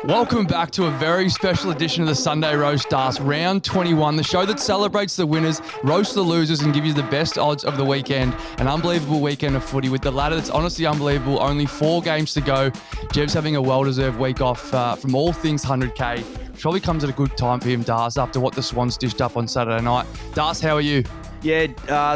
Welcome back to a very special edition of the Sunday Roast Darts, round 21, the show that celebrates the winners, roasts the losers, and gives you the best odds of the weekend. An unbelievable weekend of footy with the ladder that's honestly unbelievable. Only 4 games to go. Jev's having a well-deserved week off from all things 100K. Probably comes at a good time for him, Darts, after what the Swans dished up on Saturday night. Darts, how are you? Yeah,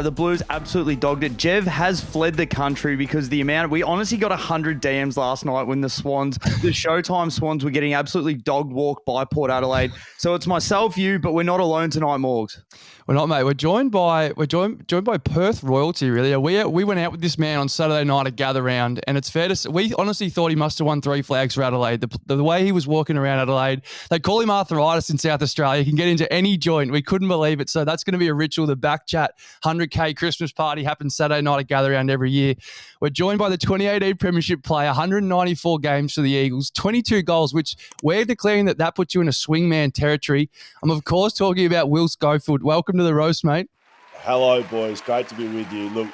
the Blues absolutely dogged it. Jev has fled the country because we honestly got 100 DMs last night when the Showtime Swans were getting absolutely dog walked by Port Adelaide. So it's myself, you, but we're not alone tonight, Morgs. We're not, mate. We're joined by Perth royalty. Really, we went out with this man on Saturday night at Gather Round, and it's fair to say we honestly thought he must have won 3 flags for Adelaide. The way he was walking around Adelaide, they call him arthritis in South Australia. He can get into any joint. We couldn't believe it. So that's going to be a ritual. The back chat 100K Christmas party happens Saturday night at Gather Round every year. We're joined by the 2018 Premiership player, 194 games for the Eagles, 22 goals, which we're declaring that puts you in a swingman territory. I'm of course talking about Will Schofield. Welcome to the roast, mate. Hello, boys. Great to be with you. Look,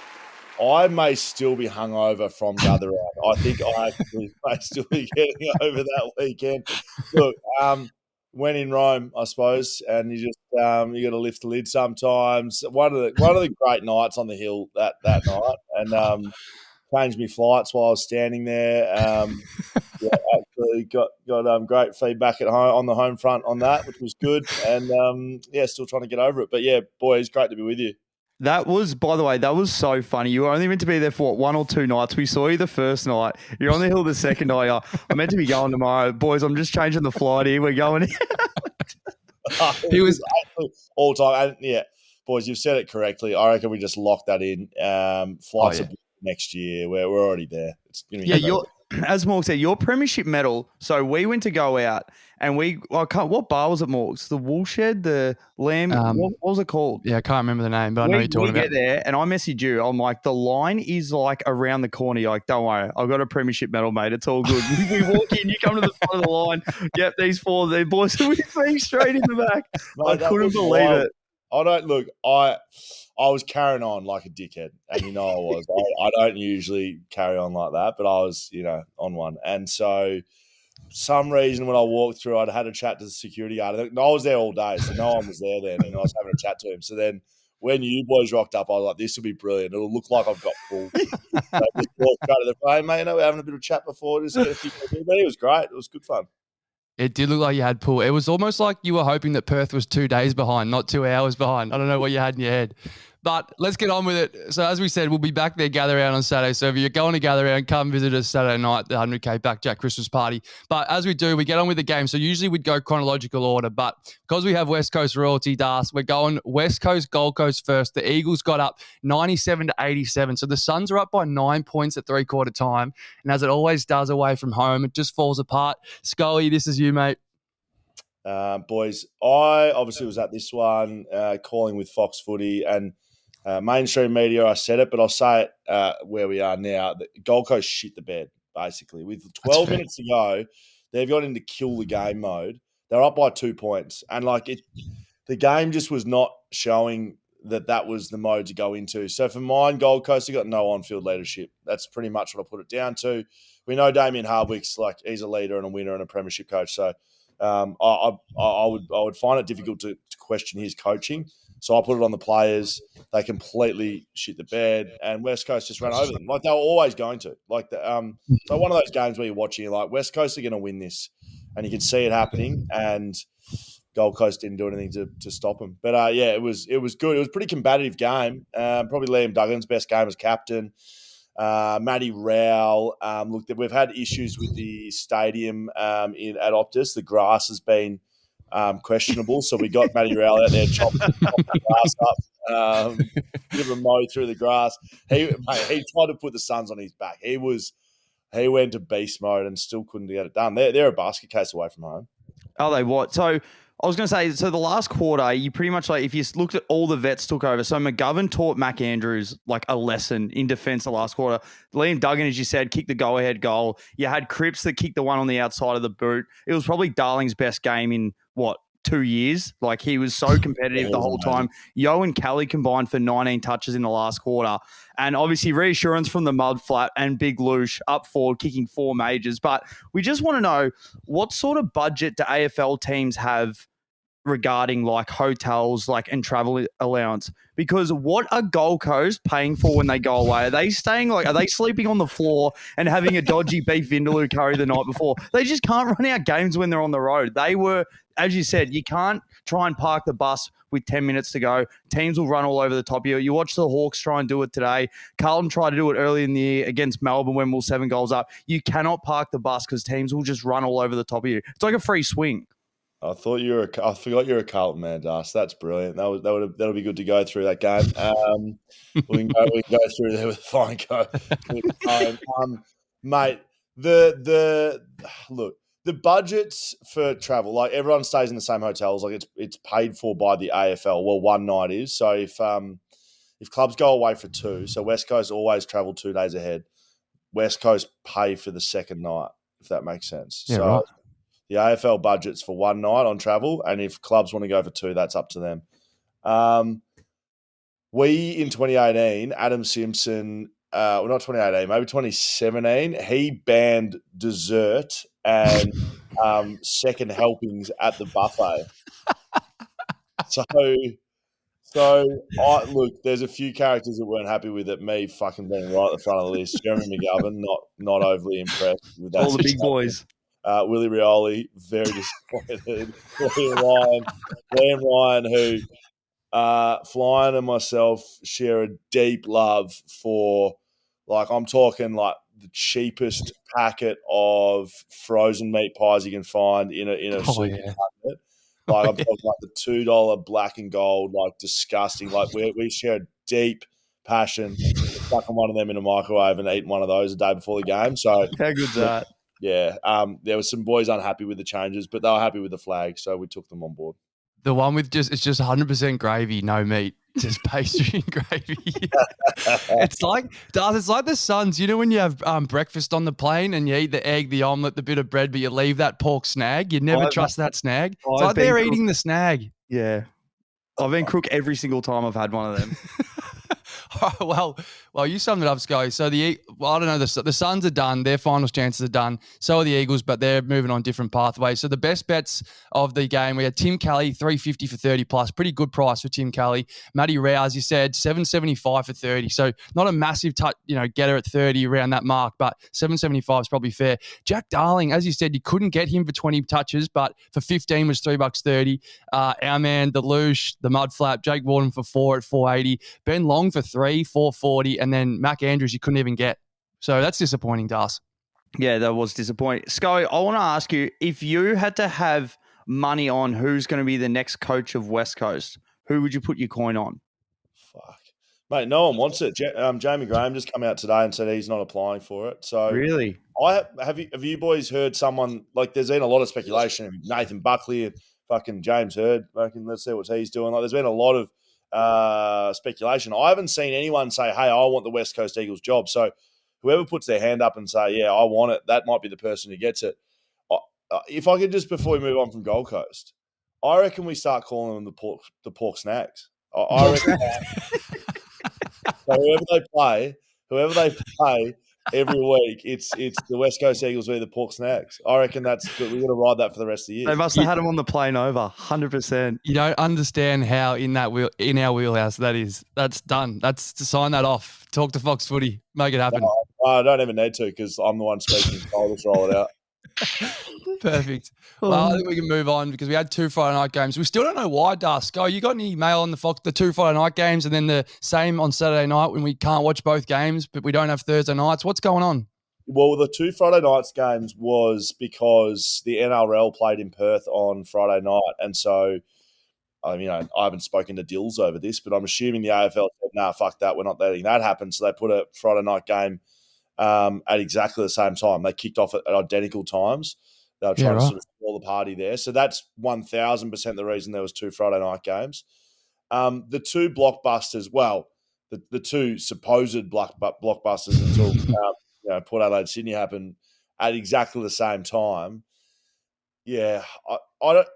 I may still be hungover from Gather Round. I think I actually may still be getting over that weekend. Look, when in Rome, I suppose, and you just you got to lift the lid sometimes. One of the great nights on the hill that night, and changed me flights while I was standing there. Actually got great feedback at home on the home front on that, which was good, and still trying to get over it. But yeah, boys, great to be with you. That was, by the way, that was so funny. You were only meant to be there for 1 or 2 nights. We saw you the first night. You're on the hill the second night. I'm meant to be going tomorrow. Boys, I'm just changing the flight here. We're going He was all time. And yeah, boys, you've said it correctly. I reckon we just lock that in. Flights are next year. We're already there. It's gonna be as Morg said, your premiership medal. So we went to go out and what bar was it, Morgs? The Woolshed, the Lamb, what was it called? Yeah, I can't remember the name, but I know you're talking about. We get there and I messaged you. I'm like, the line is like around the corner. You're like, don't worry, I've got a premiership medal, mate. It's all good. We walk in, you come to the front of the line. Yep, these boys are with me straight in the back. Mate, I couldn't believe it. I was carrying on like a dickhead, and I was. I don't usually carry on like that, but I was, on one. And so, some reason when I walked through, I'd had a chat to the security guard. I was there all day, so no one was there then, and I was having a chat to him. So then, when you boys rocked up, I was like, "This will be brilliant. It'll look like I've got full." So I just walked out of the frame, mate. We're having a bit of chat before, just get a few people. But it was great. It was good fun. It did look like you had pool. It was almost like you were hoping that Perth was 2 days behind, not 2 hours behind. I don't know what you had in your head. But let's get on with it. So as we said, we'll be back there Gather Round on Saturday. So if you're going to Gather Round, come visit us Saturday night, the 100K Backjack Christmas party. But as we do, we get on with the game. So usually we'd go chronological order. But because we have West Coast royalty, Das, we're going West Coast, Gold Coast first. The Eagles got up 97-87. So the Suns are up by 9 points at three-quarter time. And as it always does away from home, it just falls apart. Scully, this is you, mate. Boys, I obviously was at this one calling with Fox Footy and mainstream media. I said it, but I'll say it where we are now. The Gold Coast shit the bed, basically. With 12 minutes to go, they've got into kill the game mode. They're up by 2 points. And the game just was not showing that was the mode to go into. So for mine, Gold Coast have got no on-field leadership. That's pretty much what I put it down to. We know Damien Hardwick's he's a leader and a winner and a premiership coach. So I would find it difficult to question his coaching. So I put it on the players. They completely shit the bed, and West Coast just ran over them like they were always going to. So one of those games where you're watching, you're like, West Coast are going to win this, and you can see it happening. And Gold Coast didn't do anything to stop them. But it was good. It was a pretty combative game. Probably Liam Duggan's best game as captain. Matty Rowell. Look, we've had issues with the stadium at Optus. The grass has been questionable, so we got Matty Rowell out there chopping the grass up, bit of a mow through the grass. He tried to put the Suns on his back. He went to beast mode and still couldn't get it done. They're a basket case away from home. Are they what? So I was going to say, so the last quarter, you pretty much if you looked at all the vets took over. So McGovern taught Mac Andrews a lesson in defence the last quarter. Liam Duggan, as you said, kicked the go-ahead goal. You had Cripps that kicked the one on the outside of the boot. It was probably Darling's best game in, 2 years. Like, he was so competitive the whole time. Yo and Kelly combined for 19 touches in the last quarter. And obviously reassurance from the mud flat and Big Loosh up forward, kicking 4 majors. But we just want to know, what sort of budget do AFL teams have regarding like hotels, like, and travel allowance? Because what are Gold Coast paying for when they go away? Are they sleeping on the floor and having a dodgy beef vindaloo curry the night before? They just can't run out games when they're on the road. They were, as you said, you can't try and park the bus with 10 minutes to go. Teams will run all over the top of you. You watch the Hawks try and do it today. Carlton tried to do it early in the year against Melbourne when we were 7 goals up. You cannot park the bus because teams will just run all over the top of you. It's like a free swing. I forgot you're a Carlton man, Das. That's brilliant. That'll be good to go through that game. We can go through there with a fine go. Mate, the budgets for travel, like, everyone stays in the same hotels. Like, it's paid for by the AFL. Well, one night is. So if clubs go away for 2, so West Coast always travel 2 days ahead. West Coast pay for the second night, if that makes sense. Yeah, so right. the AFL budget's for 1 night on travel, and if clubs want to go for 2, that's up to them. We, in 2018, Adam Simpson, not 2018, maybe 2017, he banned dessert and second helpings at the buffet. Look, there's a few characters that weren't happy with it. Me fucking being right at the front of the list. Jeremy McGovern, not overly impressed with that. All the big boys. Willie Rioli, very disappointed. Liam Ryan, who Flying and myself share a deep love for, like, I'm talking like the cheapest packet of frozen meat pies you can find in a supermarket. Like, I'm talking like the $2 black and gold, like, disgusting. Like, we share a deep passion for stucking one of them in a microwave and eating one of those a day before the game. So how good's that? Yeah, there were some boys unhappy with the changes, but they were happy with the flag, so we took them on board. The one with it's just 100% gravy, no meat, just pastry and gravy. It's like the Suns. You know when you have breakfast on the plane and you eat the egg, the omelette, the bit of bread, but you leave that pork snag. You never trust that snag. It's like they're eating the snag. Yeah, I've been crook every single time I've had one of them. Well, you summed it up, Scully. So I don't know, the Suns are done. Their finals chances are done. So are the Eagles, but they're moving on different pathways. So the best bets of the game, we had Tim Kelly, 350 for 30 plus. Pretty good price for Tim Kelly. Matty Rao, as you said, 775 for 30. So not a massive getter at 30 around that mark, but 775 is probably fair. Jack Darling, as you said, you couldn't get him for 20 touches, but for 15 was $3.30. Our man, the Loosh, the Mudflap, Jake Warden for 4 at 480. Ben Long for 3, 440, and then Mac Andrews you couldn't even get. So that's disappointing, Das. Yeah, that was disappointing. Scully, I want to ask you, if you had to have money on who's going to be the next coach of West Coast, who would you put your coin on? Fuck. Mate, no one wants it. Jamie Graham just come out today and said he's not applying for it. So really? Have you boys heard someone, like, there's been a lot of speculation. Nathan Buckley and fucking James Hurd, fucking, let's see what he's doing. Like, there's been a lot of speculation. I haven't seen anyone say, hey, I want the West Coast Eagles job. So whoever puts their hand up and say, yeah, I want it, that might be the person who gets it. If I could just, before we move on from Gold Coast, I reckon we start calling them the pork snags. I reckon so whoever they play every week, it's the West Coast Eagles v the pork snags. I reckon we're going to ride that for the rest of the year. They must have had them on the plane over, 100%. You don't understand how in our wheelhouse that is. That's done. That's to sign that off. Talk to Fox Footy. Make it happen. No, I don't even need to because I'm the one speaking. I'll just roll it out. Perfect. Well, I think we can move on because we had 2 Friday night games. We still don't know why, Dusko. You got any mail on the 2 Friday night games and then the same on Saturday night when we can't watch both games, but we don't have Thursday nights? What's going on? Well, the 2 Friday nights games was because the NRL played in Perth on Friday night. And so, I haven't spoken to Dills over this, but I'm assuming the AFL said, nah, fuck that. We're not letting that happen. So they put a Friday night game at exactly the same time. They kicked off at identical times. They were trying to sort of spoil the party there. So that's 1,000% the reason there was 2 Friday night games. The 2 blockbusters, the 2 supposed blockbusters until Port Adelaide Sydney happened at exactly the same time. Yeah, I don't.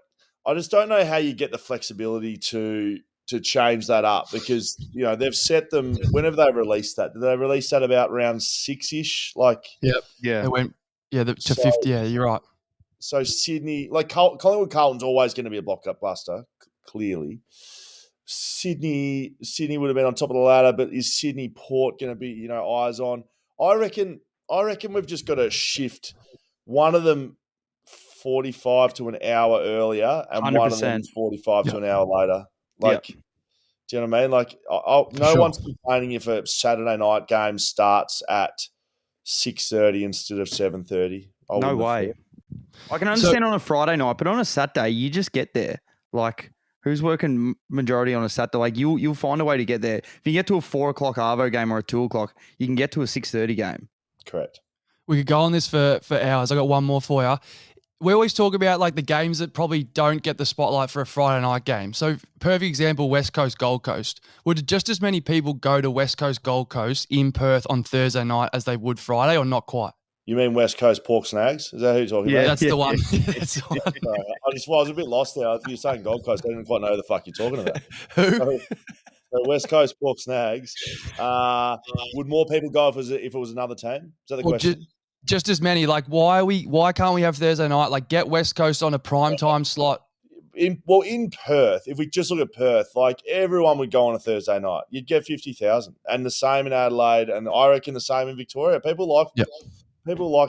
I just don't know how you get the flexibility to change that up because they've set them whenever they released that. Did they release that about round 6-ish? Like, Yep. Yeah. It went to So- 50. Yeah, you're right. so Sydney, like Collingwood, Carlton's always going to be a blockbuster. Clearly, Sydney would have been on top of the ladder, but is Sydney Port going to be eyes on? I reckon we've just got to shift one of them 45 to an hour earlier and one of them 100%. 45 to an hour later. Like, do you know what I mean? Like, no one's complaining if a Saturday night game starts at 6:30 instead of 7:30. No way. I can understand on a Friday night, but on a Saturday, you just get there. Like, who's working majority on a Saturday? Like, you'll find a way to get there. If you get to a 4 o'clock Arvo game or a 2 o'clock, you can get to a 6:30 game. Correct. We could go on this for hours. I got one more for you. We always talk about like the games that probably don't get the spotlight for a Friday night game. So perfect example, West Coast, Gold Coast. Would just as many people go to West Coast, Gold Coast in Perth on Thursday night as they would Friday, or not quite? You mean West Coast Pork Snags? Is that who you're talking about? That's the one. That's the one. Sorry, I was a bit lost there. You're saying Gold Coast. I didn't quite know who the fuck you're talking about. Who? So West Coast Pork Snags. Would more people go if it was another team? Is that the question? Just as many. Like, why can't we have Thursday night? Like, get West Coast on a prime time slot. In Perth, if we just look at Perth, like everyone would go on a Thursday night. You'd get 50,000, and the same in Adelaide, and I reckon the same in Victoria. People like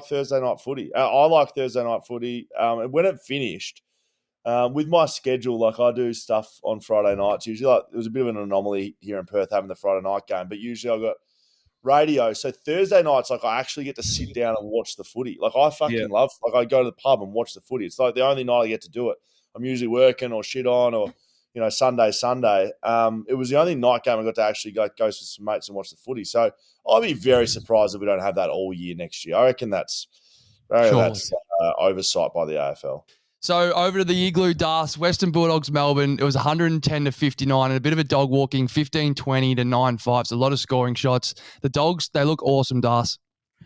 Thursday night footy. I like Thursday night footy. And when it finished, with my schedule, like I do stuff on Friday nights. Usually, like, it was a bit of an anomaly here in Perth having the Friday night game, but usually I got radio. So Thursday nights, like I actually get to sit down and watch the footy. Like I fucking love. Like I go to the pub and watch the footy. It's like the only night I get to do it. I'm usually working or shit on or Sunday. It was the only night game I got to actually go with some mates and watch the footy. So I'll be very surprised if we don't have that all year next year. I reckon that's oversight by the AFL. So over to the Igloo, Das, Western Bulldogs, Melbourne. It was 110 to 59 and a bit of a dog walking, 15-20 to 9-5. So a lot of scoring shots. The Dogs, they look awesome, Das.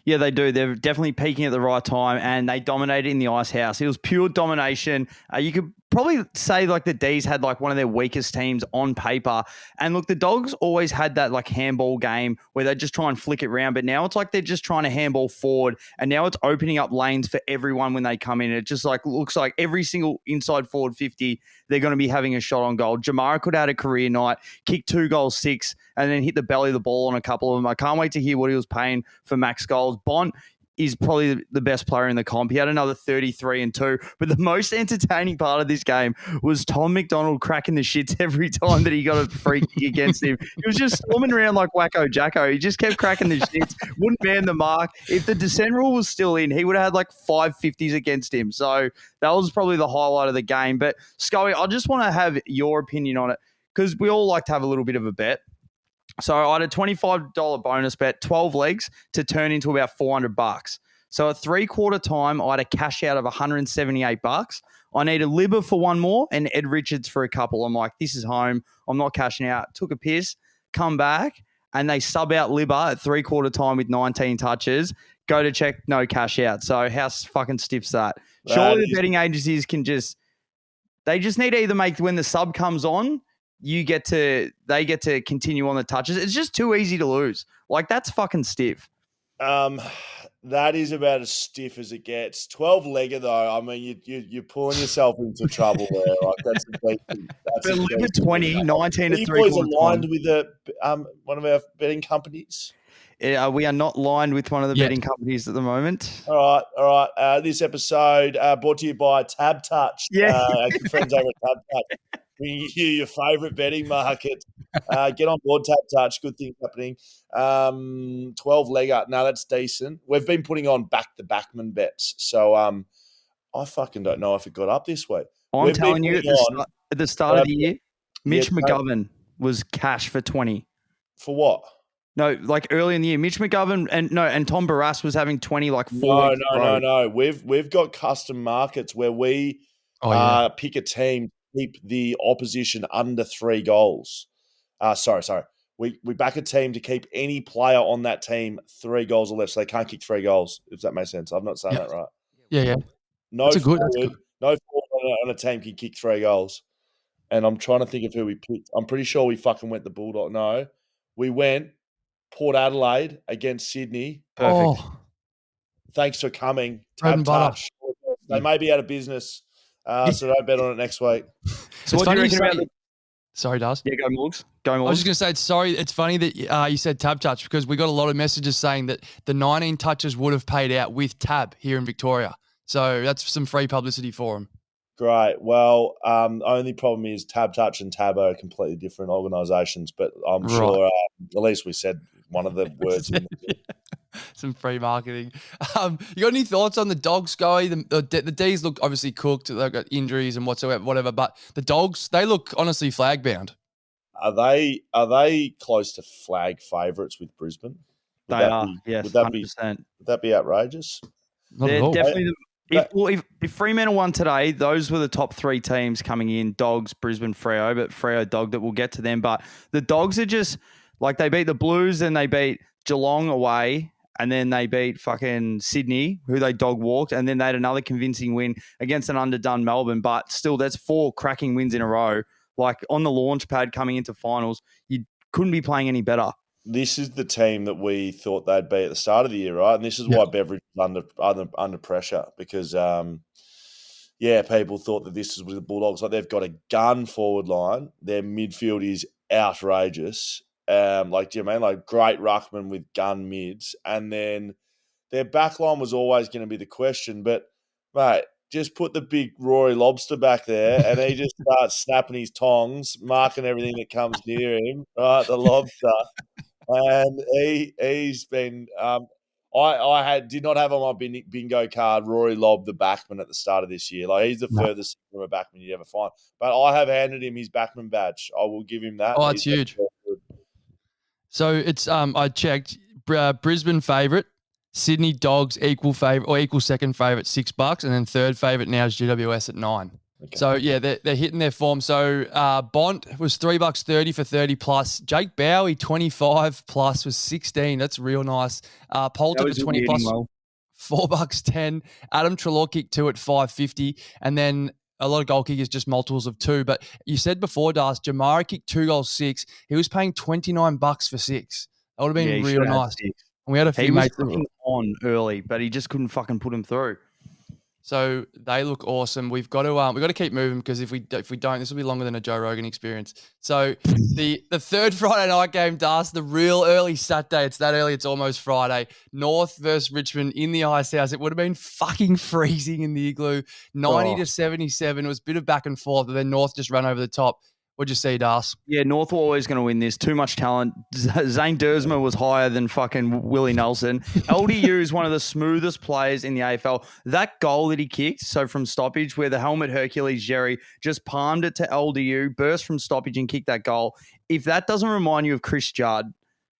Yeah, they do. They're definitely peaking at the right time, and they dominated in the Ice House. It was pure domination. You could probably say like the D's had like one of their weakest teams on paper. And look, the Dogs always had that like handball game where they just try and flick it around, but now it's like they're just trying to handball forward, and now it's opening up lanes for everyone when they come in. It just like looks like every single inside forward 50, they're going to be having a shot on goal. Jamara could have had a career night, kick 2 goals, 6, and then hit the belly of the ball on a couple of them. I can't wait to hear what he was paying for max goals. Bont is probably the best player in the comp. He had another 33 and 2. But the most entertaining part of this game was Tom McDonald cracking the shits every time that he got a free kick against him. He was just storming around like Wacko Jacko. He just kept cracking the shits, wouldn't man the mark. If the descent rule was still in, he would have had like 5 50s against him. So that was probably the highlight of the game. But Scully, I just want to have your opinion on it because we all like to have a little bit of a bet. So I had a $25 bonus bet, 12 legs to turn into about $400. So at 3/4 time, I had a cash out of $178. I need a Libba for one more and Ed Richards for a couple. I'm like, this is home. I'm not cashing out. Took a piss, come back, and they sub out Libba at 3/4 time with 19 touches. Go to check, no cash out. So how fucking stiff's that? Surely the betting agencies they just need to either make when the sub comes on, they get to continue on the touches. It's just too easy to lose. Like, that's fucking stiff. That is about as stiff as it gets. 12-legger though. I mean, you're pulling yourself into trouble there. Like that's a Libba 20, 19 to 3/4 time. Are you boys aligned with one of our betting companies? We are not lined with one of the betting companies at the moment. All right. This episode brought to you by Tab Touch. Yeah. Our good friends over at Tab Touch. Bringing you your favourite betting market. Get on board, Tab Touch. Good things happening. 12-legger. No, that's decent. We've been putting on back-to-backman bets. So I fucking don't know if it got up this week. I'm telling you, at the start of the year, Mitch McGovern was cash for 20. For what? No, like early in the year, Mitch McGovern and Tom Barras was having 20 like 4 weeks ago. No. We've got custom markets where we pick a team, keep the opposition under 3 goals. Sorry. We back a team to keep any player on that team 3 goals or less, so they can't kick 3 goals, if that makes sense. I'm not saying that right. Yeah. No That's forward, good. no forward, on a team can kick 3 goals. And I'm trying to think of who we picked. I'm pretty sure we fucking went the Bulldog. No, we went Port Adelaide against Sydney. Perfect. Oh, Thanks for coming. bread and butter. Touch. They may be out of business, so don't bet on it next week. So It's what do you funny reckon about the... Sorry, Daz. Yeah, go Morgs. Go I was Morgs. just going to say, it's funny that you said tab touch because we got a lot of messages saying that the 19 touches would have paid out with tab here in Victoria. So that's some free publicity for them. Great. Well, only problem is Tab Touch and Tab are completely different organisations, but I'm sure at least we said one of the words. Some free marketing. You got any thoughts on the Dogs, Scully? The D's look obviously cooked. They've got injuries and whatever, but the Dogs, they look honestly flag bound. Are they close to flag favourites with Brisbane? They are, yes, Would that 100%. would that be outrageous? Not at They're all. definitely if Fremantle won today, those were the top 3 teams coming in: Dogs, Brisbane, Freo. But Freo dogged it. We'll get to them. But the Dogs are just like they beat the Blues, then they beat Geelong away, and then they beat fucking Sydney, who they dog walked, and then they had another convincing win against an underdone Melbourne. But still, that's 4 cracking wins in a row. Like on the launch pad coming into finals, you couldn't be playing any better. This is the team that we thought they'd be at the start of the year, right? And this is why Beveridge was under pressure because, people thought that this was the Bulldogs. Like they've got a gun forward line. Their midfield is outrageous. Do you know what I mean? Like great ruckman with gun mids, and then their back line was always going to be the question. But mate, just put the big Rory Lobster back there, and he just starts snapping his tongs, marking everything that comes near him. Right, the lobster. And he's been I did not have on my bingo card Rory Lobb, the backman, at the start of this year. Like he's the furthest from a backman you'd ever find. But I have handed him his backman badge. I will give him that. Oh, that's huge. So it's I checked Brisbane favourite, Sydney Dogs equal favourite or equal second favourite $6, and then third favourite now is GWS at 9. Okay. So yeah, they're hitting their form. So Bont was $3.30 for 30 plus. Jake Bowie 25 plus was 16. That's real nice. Poulter for 20 plus, $4.10. Adam Treloar kicked 2 at $5.50, and then a lot of goal kickers just multiples of 2. But you said before, Das, Jamara kicked 2 goals 6. He was paying $29 for 6. That would have been real nice. And we had a few mates on early, but he just couldn't fucking put him through. So they look awesome. We've got to keep moving because if we don't, this will be longer than a Joe Rogan experience. So the third Friday night game, Das, the real early Saturday. It's that early. It's almost Friday. North versus Richmond in the Ice House. It would have been fucking freezing in the Igloo. 90-77. It was a bit of back and forth, but then North just ran over the top. What'd you see, Das? Yeah, North were always going to win this. Too much talent. Zane Dersma was higher than fucking Willie Nelson. LDU is one of the smoothest players in the AFL. That goal that he kicked, so from stoppage, where the helmet Hercules Jerry just palmed it to LDU, burst from stoppage and kicked that goal. If that doesn't remind you of Chris Judd,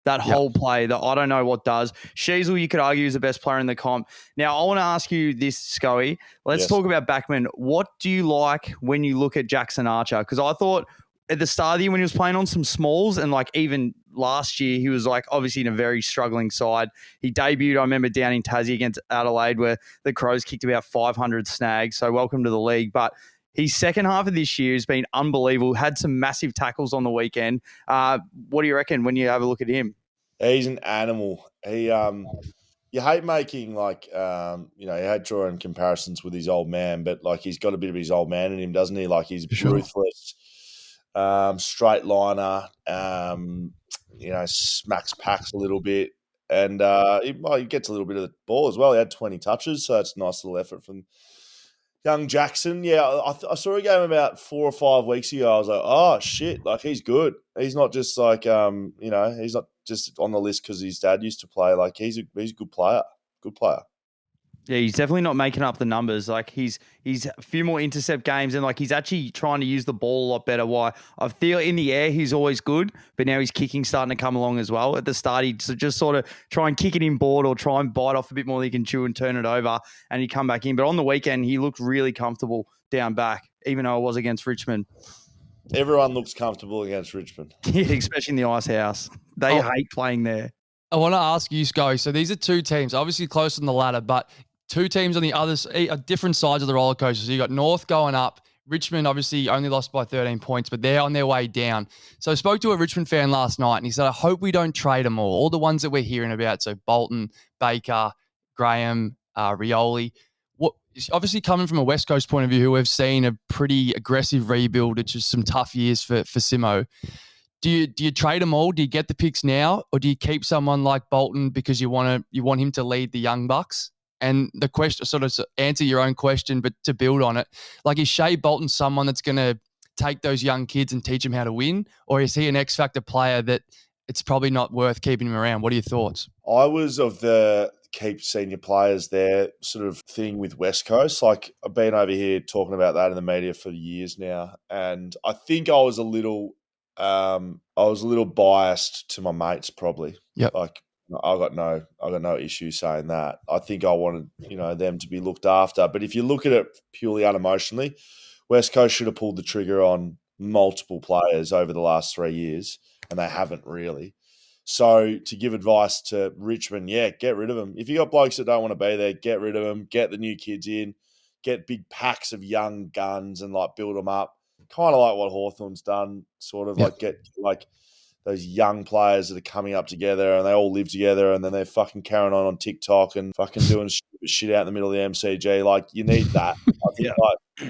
that whole play, that I don't know what does. Sheasel, you could argue, is the best player in the comp. Now, I want to ask you this, Scully. Let's talk about backman. What do you like when you look at Jackson Archer? Because I thought at the start of the year when he was playing on some smalls, and like even last year, he was like obviously in a very struggling side. He debuted, I remember, down in Tassie against Adelaide where the Crows kicked about 500 snags. So welcome to the league. But his second half of this year has been unbelievable. Had some massive tackles on the weekend. What do you reckon when you have a look at him? He's an animal. He you hate making you hate drawing comparisons with his old man, but like he's got a bit of his old man in him, doesn't he? Like he's ruthless. Straight liner, smacks packs a little bit, and he gets a little bit of the ball as well. He had 20 touches, so it's a nice little effort from young Jackson. Yeah, I saw a game about 4 or 5 weeks ago. I was like, oh shit, like he's good. He's not just like he's not just on the list because his dad used to play. Like he's a good player. Good player. Yeah, he's definitely not making up the numbers. Like he's a few more intercept games, and like he's actually trying to use the ball a lot better. Why I feel in the air he's always good, but now his kicking starting to come along as well. At the start, he just sort of try and kick it in board or try and bite off a bit more than he can chew and turn it over, and he come back in. But on the weekend, he looked really comfortable down back, even though it was against Richmond. Everyone looks comfortable against Richmond. Yeah, especially in the Ice House. They hate playing there. I want to ask you, Scully. So these are two teams, obviously close on the ladder, but two teams on the different sides of the roller coaster. So you got North going up. Richmond obviously only lost by 13 points, but they're on their way down. So I spoke to a Richmond fan last night, and he said, I hope we don't trade them all the ones that we're hearing about. So Bolton, Baker, Graham, Rioli. Obviously coming from a West Coast point of view, who we've seen a pretty aggressive rebuild, which is some tough years for Simo. Do you trade them all? Do you get the picks now, or do you keep someone like Bolton because you want him to lead the young bucks? And the question, sort of answer your own question, but to build on it, like, is Shea Bolton someone that's going to take those young kids and teach them how to win, or is he an X factor player that it's probably not worth keeping him around? What are your thoughts? I was of the keep senior players there sort of thing with West Coast. Like, I've been over here talking about that in the media for years now, and I think I was a little biased to my mates, probably. Yep. Like, I got no issue saying that. I think I wanted, them to be looked after. But if you look at it purely unemotionally, West Coast should have pulled the trigger on multiple players over the last 3 years, and they haven't really. So to give advice to Richmond, yeah, get rid of them. If you got blokes that don't want to be there, get rid of them. Get the new kids in. Get big packs of young guns and build them up. Kind of like what Hawthorn's done, sort of get those young players that are coming up together and they all live together and then they're fucking carrying on TikTok and fucking doing shit out in the middle of the MCG. Like, you need that.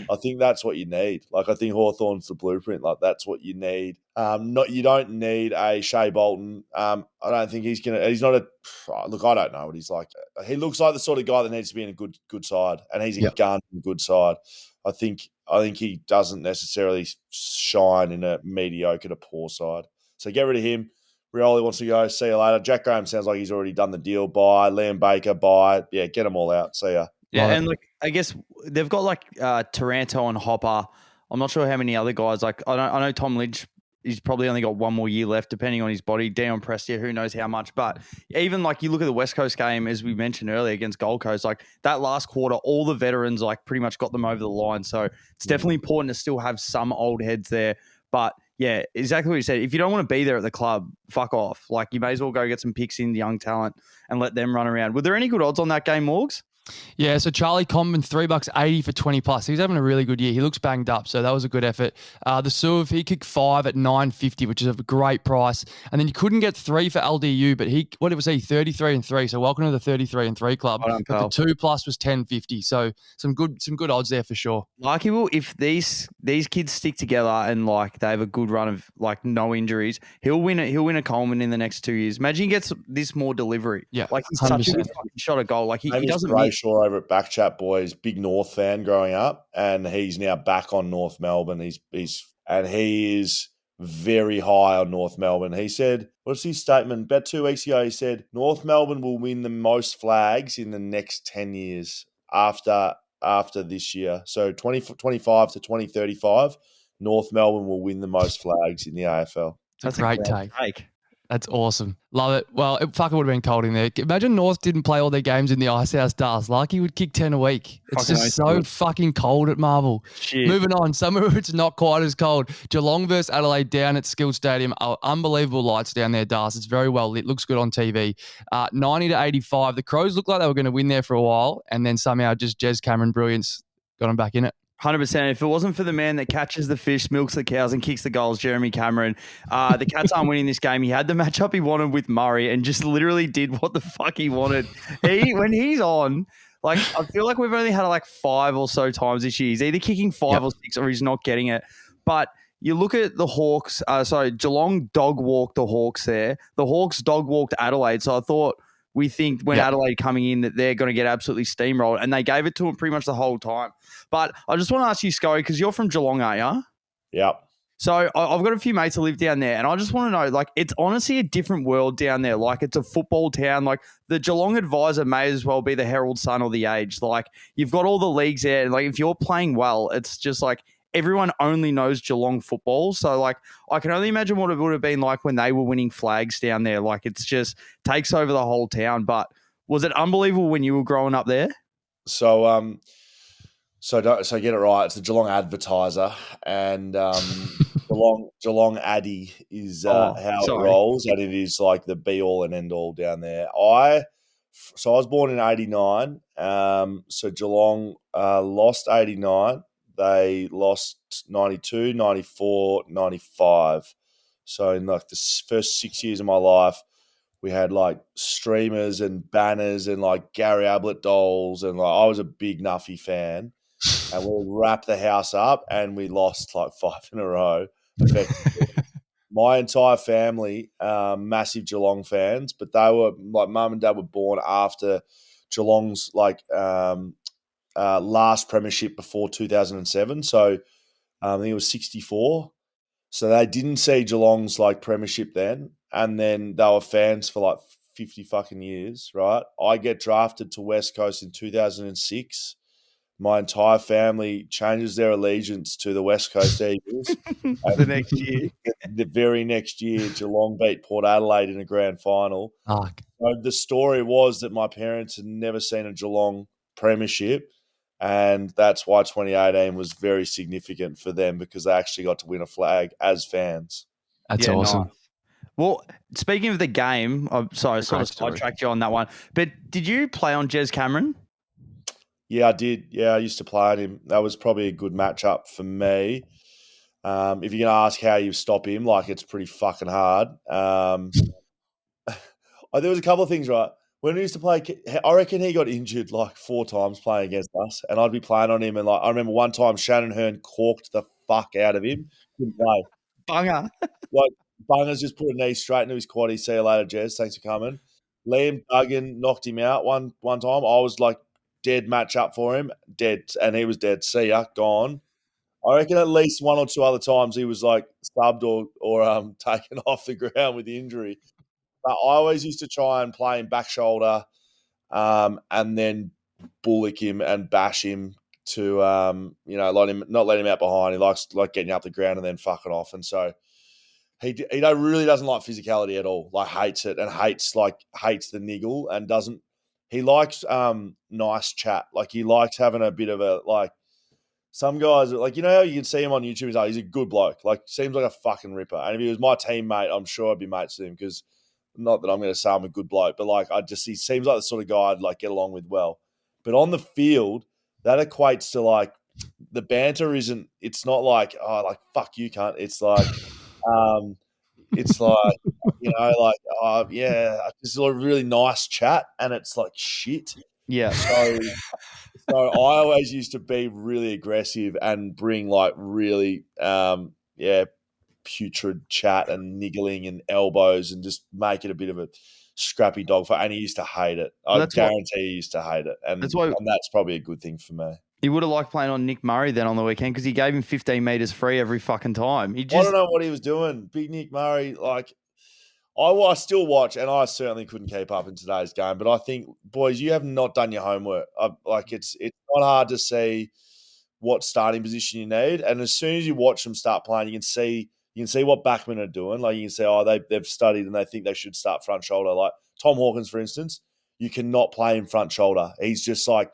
I think that's what you need. Like, I think Hawthorn's the blueprint. Like, that's what you need. You don't need a Shea Bolton. I don't think he's not a look. I don't know what he's like. He looks like the sort of guy that needs to be in a good side, and he's a gun in a good side. I think he doesn't necessarily shine in a mediocre to poor side. So get rid of him. Rioli wants to go. See you later. Jack Graham sounds like he's already done the deal. Bye. Liam Baker. Bye. Yeah, get them all out. See ya. Yeah, and look, I guess they've got Taranto and Hopper. I'm not sure how many other guys. I know Tom Lynch. He's probably only got one more year left, depending on his body. Dion Prestia, who knows how much. But even you look at the West Coast game, as we mentioned earlier against Gold Coast, that last quarter, all the veterans pretty much got them over the line. So it's definitely important to still have some old heads there. But yeah, exactly what you said. If you don't want to be there at the club, fuck off. You may as well go get some picks in the young talent and let them run around. Were there any good odds on that game, Morgs? Yeah, so Charlie Comben, $3.80 for 20 plus. He's having a really good year. He looks banged up, so that was a good effort. The Suv, he kicked 5 at $9.50, which is a great price. And then you couldn't get 3 for LDU, but he 33 and 3. So welcome to the 33 and 3 club. But the 2 plus was $10.50. So some good odds there for sure. He will, if these kids stick together and they have a good run of no injuries, he'll win a Coleman in the next 2 years. Imagine he gets this more delivery. Yeah, he's such a good fucking shot at goal. He doesn't miss. Shaw over at Backchat Boys, big North fan growing up, and he's now back on North Melbourne. He is very high on North Melbourne. He said, what's his statement? About 2 weeks ago, he said, North Melbourne will win the most flags in the next 10 years after this year. So 2025 to 2035, North Melbourne will win the most flags in the AFL. That's a great take. That's awesome. Love it. Well, it would have been cold in there. Imagine North didn't play all their games in the Icehouse Dust. He would kick 10 a week. It's just so fucking cold at Marvel. Shit. Moving on. Somewhere where it's not quite as cold. Geelong versus Adelaide down at Skill Stadium. Unbelievable lights down there, Dust. It's very well lit. Looks good on TV. 90 to 85. The Crows looked like they were going to win there for a while, and then somehow just Jez Cameron brilliance got them back in it. 100%. If it wasn't for the man that catches the fish, milks the cows, and kicks the goals, Jeremy Cameron, the Cats aren't winning this game. He had the matchup he wanted with Murray and just literally did what the fuck he wanted. When he's on, I feel like we've only had 5 or so times this year. He's either kicking 5 or 6 or he's not getting it. But you look at the Hawks, Geelong dog walked the Hawks there. The Hawks dog walked Adelaide. So I thought, we think when Adelaide coming in that they're going to get absolutely steamrolled, and they gave it to them pretty much the whole time. But I just want to ask you, Scully, because you're from Geelong, aren't you? Yep. So I've got a few mates that live down there, and I just want to know, it's honestly a different world down there. It's a football town. The Geelong Advisor may as well be the Herald Sun or the Age. You've got all the leagues there, and if you're playing well, it's just everyone only knows Geelong football. So, I can only imagine what it would have been like when they were winning flags down there. It's just takes over the whole town. But was it unbelievable when you were growing up there? So get it right. It's the Geelong Advertiser, and Geelong Addy is how it rolls, and it is the be all and end all down there. I So I was born in 89. So Geelong lost 89. They lost 92, 94, 95. So in like the first 6 years of my life, we had like streamers and banners and like Gary Ablett dolls. And like I was a big Nuffy fan. And we wrapped the house up and we lost like 5 in a row, effectively. My entire family, massive Geelong fans, but they were like mum and dad were born after Geelong's like last premiership before 2007. So I think it was 64. So they didn't see Geelong's like premiership then, and then they were fans for like 50 fucking years, right? I get drafted to West Coast in 2006. My entire family changes their allegiance to the West Coast Eagles. The next year. The very next year, Geelong beat Port Adelaide in a grand final. Fuck. So the story was that my parents had never seen a Geelong premiership, and that's why 2018 was very significant for them because they actually got to win a flag as fans. That's awesome. Nice. Well, speaking of the game, I'm sorry, I sort of story. sidetracked you on that one. But did you play on Jez Cameron? Yeah, I did. Yeah, I used to play on him. That was probably a good matchup for me. If you're going to ask how you stop him, like it's pretty fucking hard. There was a couple of things, right? When we used to play, I reckon he got injured like 4 times playing against us, and I'd be playing on him. And like I remember one time Shannon Hearn corked the fuck out of him. Couldn't play. Bunger. Like Bunga's just put a knee straight into his quad. See you later, Jez. Thanks for coming. Liam Duggan knocked him out one time. I was like dead match up for him, dead, and he was dead. See ya, gone. I reckon at least 1 or 2 other times he was like subbed or taken off the ground with injury. But I always used to try and play him back shoulder, and then bullock him and bash him to not let him out behind. He likes like getting up the ground and then fucking off. And so he really doesn't like physicality at all. Like hates it and hates the niggle and doesn't. He likes nice chat. Like he likes having a bit of a like. Some guys, like, you know how you can see him on YouTube, he's a good bloke. Like, seems like a fucking ripper. And if he was my teammate, I'm sure I'd be mates with him because not that I'm going to say I'm a good bloke, but, like, he seems like the sort of guy I'd, like, get along with well. But on the field, that equates to, like, the banter it's not like, oh, like, fuck you, cunt. It's like, yeah, it's a really nice chat and it's, like, shit. Yeah. So I always used to be really aggressive and bring like really, putrid chat and niggling and elbows and just make it a bit of a scrappy dog fight. And he used to hate it. I guarantee he used to hate it. And that's probably a good thing for me. He would have liked playing on Nick Murray then on the weekend because he gave him 15 metres free every fucking time. I don't know what he was doing. Big Nick Murray, like, I still watch, and I certainly couldn't keep up in today's game. But I think, boys, you have not done your homework. It's not hard to see what starting position you need, and as soon as you watch them start playing, you can see what backmen are doing. Like you can see, they've studied and they think they should start front shoulder. Like Tom Hawkins, for instance, you cannot play him front shoulder. He's just like,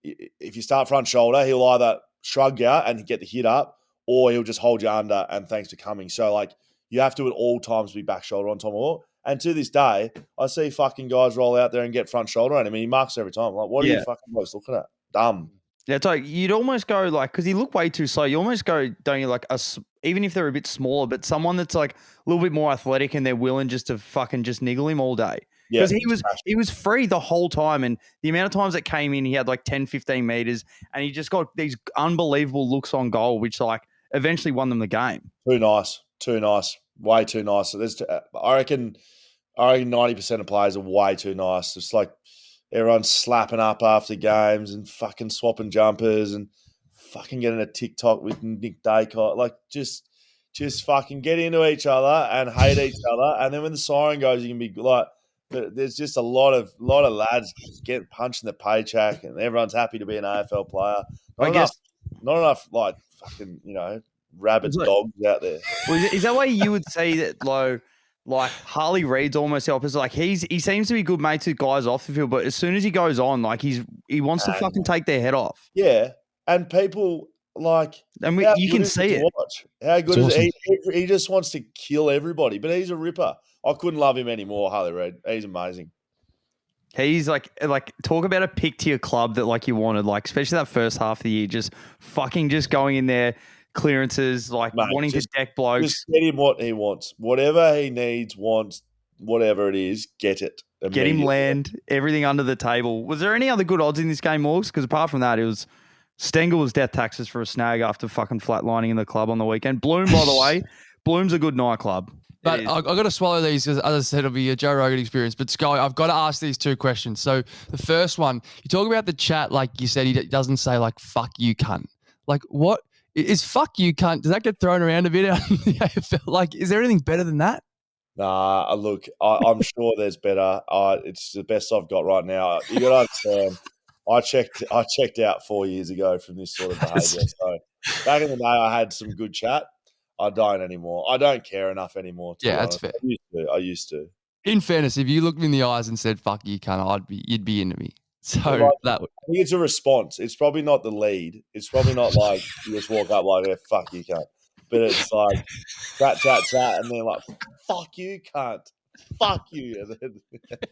if you start front shoulder, he'll either shrug you and get the hit up, or he'll just hold you under and thanks for coming. So like. You have to at all times be back shoulder on Tom Hawk. And to this day, I see fucking guys roll out there and get front shoulder on him. He marks every time. I'm like, what are you fucking boys looking at? Dumb. Yeah, it's like you'd almost go like, because he looked way too slow. You almost go, don't you, like even if they're a bit smaller, but someone that's like a little bit more athletic and they're willing just to fucking just niggle him all day. Yeah, because he was free the whole time. And the amount of times that came in, he had like 10, 15 meters and he just got these unbelievable looks on goal, which like eventually won them the game. Too nice. Way too nice. I reckon 90% of players are way too nice. It's like everyone's slapping up after games and fucking swapping jumpers and fucking getting a TikTok with Nick Dacott. Like just fucking get into each other and hate each other. And then when the siren goes, you can be like, but there's just a lot of lads getting punched in the paycheck and everyone's happy to be an AFL player. Not enough like fucking, rabid dogs out there. Well, is that why you would say that, like Harley Reid's almost the opposite? Like he seems to be good mates with guys off the field, but as soon as he goes on, like he wants to fucking take their head off. Yeah, and people like, and you can see it. Watch. How good is it? He just wants to kill everybody, but he's a ripper. I couldn't love him anymore, Harley Reid. He's amazing. He's like talk about a pick to your club that like you wanted, like especially that first half of the year, just going in there, clearances, like Mate, wanting to deck blokes, just get him what he wants. Whatever he needs, wants, whatever it is, get it get him immediately. land, everything under the table. Was there any other good odds in this game, Morgs? Because apart from that, it was Stengel was death taxes for a snag after fucking flatlining in the club on the weekend. Bloom, by the way, Bloom's a good nightclub. But I've got to swallow these because, as I said, it'll be a Joe Rogan experience. But Sky, I've got to ask these two questions. So the first one, you talk about the chat, like you said, he doesn't say like "fuck you, cunt." Like, what is "fuck you, cunt"? Does that get thrown around a bit out in the AFL? Like, is there anything better than that? Nah, look, I'm sure there's better. It's the best I've got right now. You got to understand. I checked out 4 years ago from this sort of behaviour. So back in the day, I had some good chat. I don't anymore. I don't care enough anymore. To Yeah, be that's honest. fair. I used to. In fairness, if you looked me in the eyes and said "fuck you, cunt," you'd be into me. So Like, that would. I think it's a response. It's probably not the lead. It's probably not like you just walk up like, fuck you, cunt. But it's like chat, and then like, fuck you, cunt. Fuck you. And then,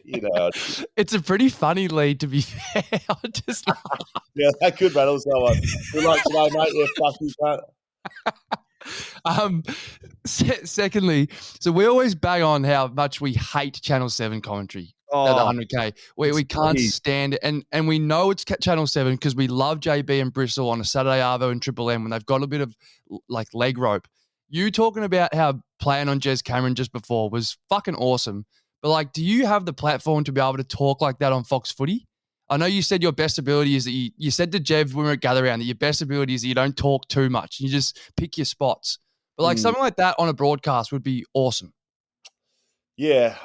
you know. It's a pretty funny lead, to be fair. I just Yeah, that could rattle someone. Good luck today, mate. Yeah, fuck you, cunt. Secondly, so we always bang on how much we hate Channel 7 commentary at the Oh, 100K. We can't stand it. And we know it's Channel 7 because we love JB and Bristol on a Saturday Arvo and Triple M when they've got a bit of like leg rope. You talking about how playing on Jez Cameron just before was fucking awesome. But like, do you have the platform to be able to talk like that on Fox Footy? I know you said your best ability is that you said to Jev when we were at Gather Round that your best ability is that you don't talk too much. You just pick your spots. But like something like that on a broadcast would be awesome. Yeah,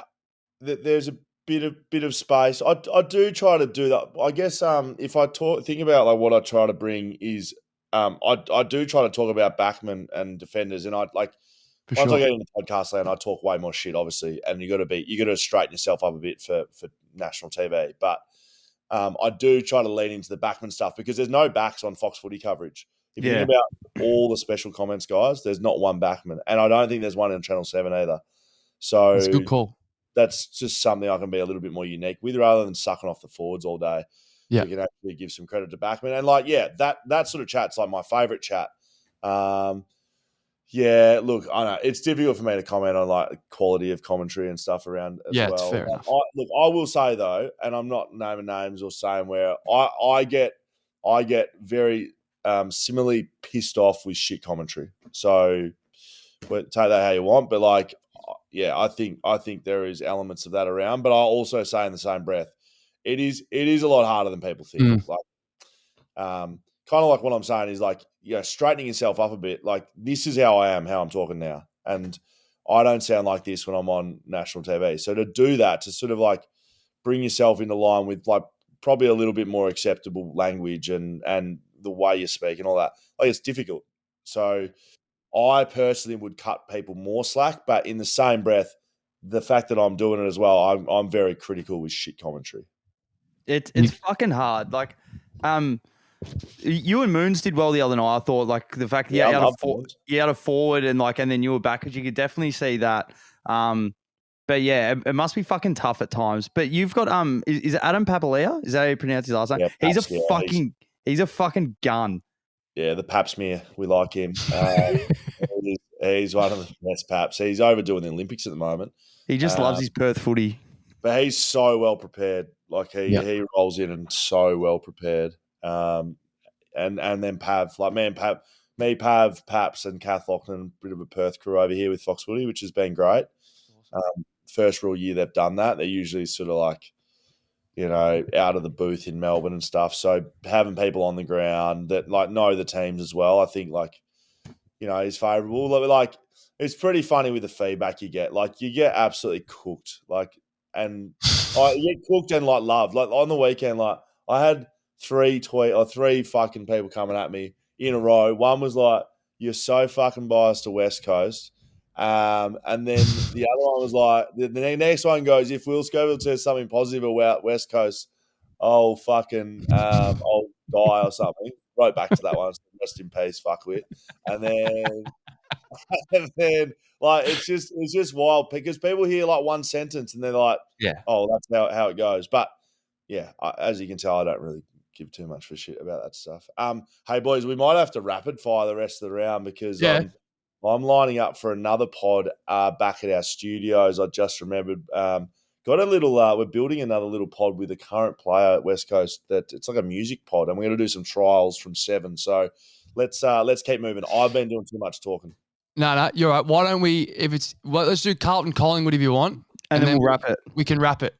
there's a bit of space. I do try to do that. I guess if I think about like what I try to bring is I do try to talk about backmen and defenders, and I like once I get into podcast land, I talk way more shit, obviously, and you got to straighten yourself up a bit for national TV. But I do try to lean into the backman stuff because there's no backs on Fox Footy coverage. If you think about all the special comments guys, there's not one backman, and I don't think there's one in Channel 7 either. So That's a good call. That's just something I can be a little bit more unique with rather than sucking off the forwards all day. Yeah. We can actually give some credit to backman. And like, yeah, that sort of chat's like my favourite chat. Yeah, look, I know it's difficult for me to comment on like quality of commentary and stuff around as well. It's fair enough. I will say though, and I'm not naming names or saying where I get very similarly pissed off with shit commentary. So take that how you want, but like, yeah, I think there is elements of that around. But I'll also say in the same breath, it is a lot harder than people think. Like, kind of like what I'm saying is like, straightening yourself up a bit. Like, this is how I am, how I'm talking now. And I don't sound like this when I'm on national TV. So to do that, to sort of like bring yourself into line with like probably a little bit more acceptable language and the way you speak and all that, like it's difficult. So I personally would cut people more slack, but in the same breath, the fact that I'm doing it as well, I'm very critical with shit commentary. It's fucking hard. Like, you and Moons did well the other night. I thought like the fact that you had a forward and then you were back, because you could definitely see that. But yeah, it must be fucking tough at times. But you've got is it Adam Papalia? Is that how you pronounce his last name? Yeah, he's a fucking gun. Yeah, the Papsmere, we like him. He's one of the best Paps. He's overdoing the Olympics at the moment. He just loves his Perth footy. But he's so well prepared. Like he rolls in and so well prepared. And then Pav, like Pav, Paps, and Kath Lachlan, a bit of a Perth crew over here with Fox Footy, which has been great. First real year they've done that. They're usually sort of like, out of the booth in Melbourne and stuff. So having people on the ground that like know the teams as well, I think like, is favourable. Like it's pretty funny with the feedback you get. Like you get absolutely cooked. Like, and you get cooked and like loved. Like on the weekend, like I had three fucking people coming at me in a row. One was like, "You're so fucking biased to West Coast." And then the other one was like, the next one goes, if Will Schofield says something positive about West Coast, I'll fucking, I'll die or something. Wrote back to that one, rest in peace, fuckwit. And then like, it's just wild because people hear like one sentence and they're like, oh, that's how it goes. But yeah, as you can tell, I don't really give too much for shit about that stuff. Hey boys, we might have to rapid fire the rest of the round because Yeah. I'm lining up for another pod back at our studios. I just remembered. Got a little. We're building another little pod with a current player at West Coast. That it's like a music pod, and we're going to do some trials from 7. So let's keep moving. I've been doing too much talking. No, you're right. Why don't we? Let's do Carlton Collingwood if you want, And then we'll wrap it. We can wrap it.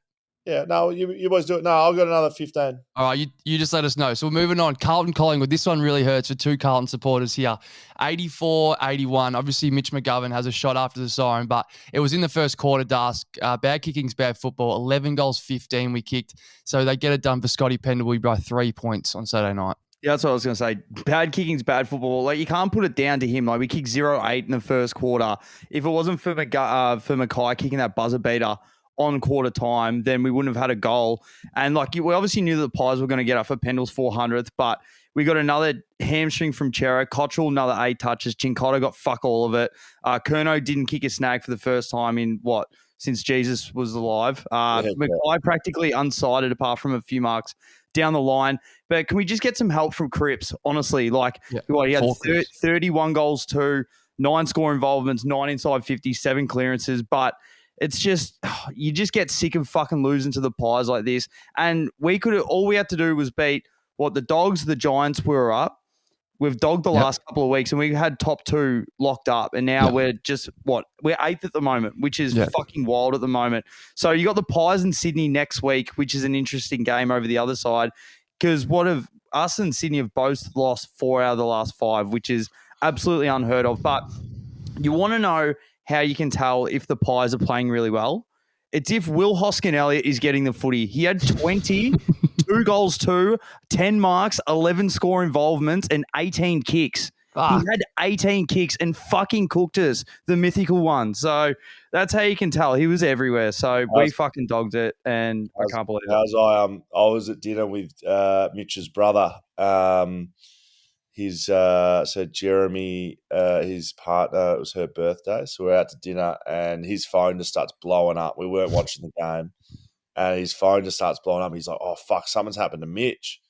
Yeah, no, you boys do it. No, I've got another 15. All right, you just let us know. So we're moving on. Carlton Collingwood. This one really hurts for two Carlton supporters here. 84-81. Obviously, Mitch McGovern has a shot after the siren, but it was in the first quarter, Dask. Bad kicking's bad football. 11 goals, 15 we kicked. So they get it done for Scotty Pendlebury by 3 points on Saturday night. Yeah, that's what I was going to say. Bad kicking's bad football. Like, you can't put it down to him. Like, we kicked 0-8 in the first quarter. If it wasn't for Mackay kicking that buzzer beater on quarter time, then we wouldn't have had a goal. And like, we obviously knew that the Pies were going to get up for Pendle's 400th, but we got another hamstring from Chera. Cottrell, another 8 touches. Chincotta got fuck all of it. Kerno didn't kick a snag for the first time in since Jesus was alive. Mackay practically unsighted apart from a few marks down the line. But can we just get some help from Cripps? Honestly, he had 31 goals too, 9 score involvements, 9 inside 50, 7 clearances, but it's just, you just get sick of fucking losing to the Pies like this. And all we had to do was beat the Dogs, the Giants were up. We've dogged the last couple of weeks and we had top 2 locked up. And now we're just, we're 8th at the moment, which is fucking wild at the moment. So you got the Pies in Sydney next week, which is an interesting game over the other side. Because us and Sydney have both lost 4 out of the last 5, which is absolutely unheard of. But you want to know how you can tell if the Pies are playing really well? It's if Will Hoskin-Elliott is getting the footy. He had 20, 2 goals, 10 marks, 11 score involvements, and 18 kicks. He had 18 kicks and fucking cooked us, the mythical one. So that's how you can tell. He was everywhere. So we fucking dogged it, and I can't believe it. I was at dinner with Mitch's brother. So Jeremy, his partner, it was her birthday, so we're out to dinner, and his phone just starts blowing up. We weren't watching the game, and his phone just starts blowing up. He's like, "Oh fuck, something's happened to Mitch."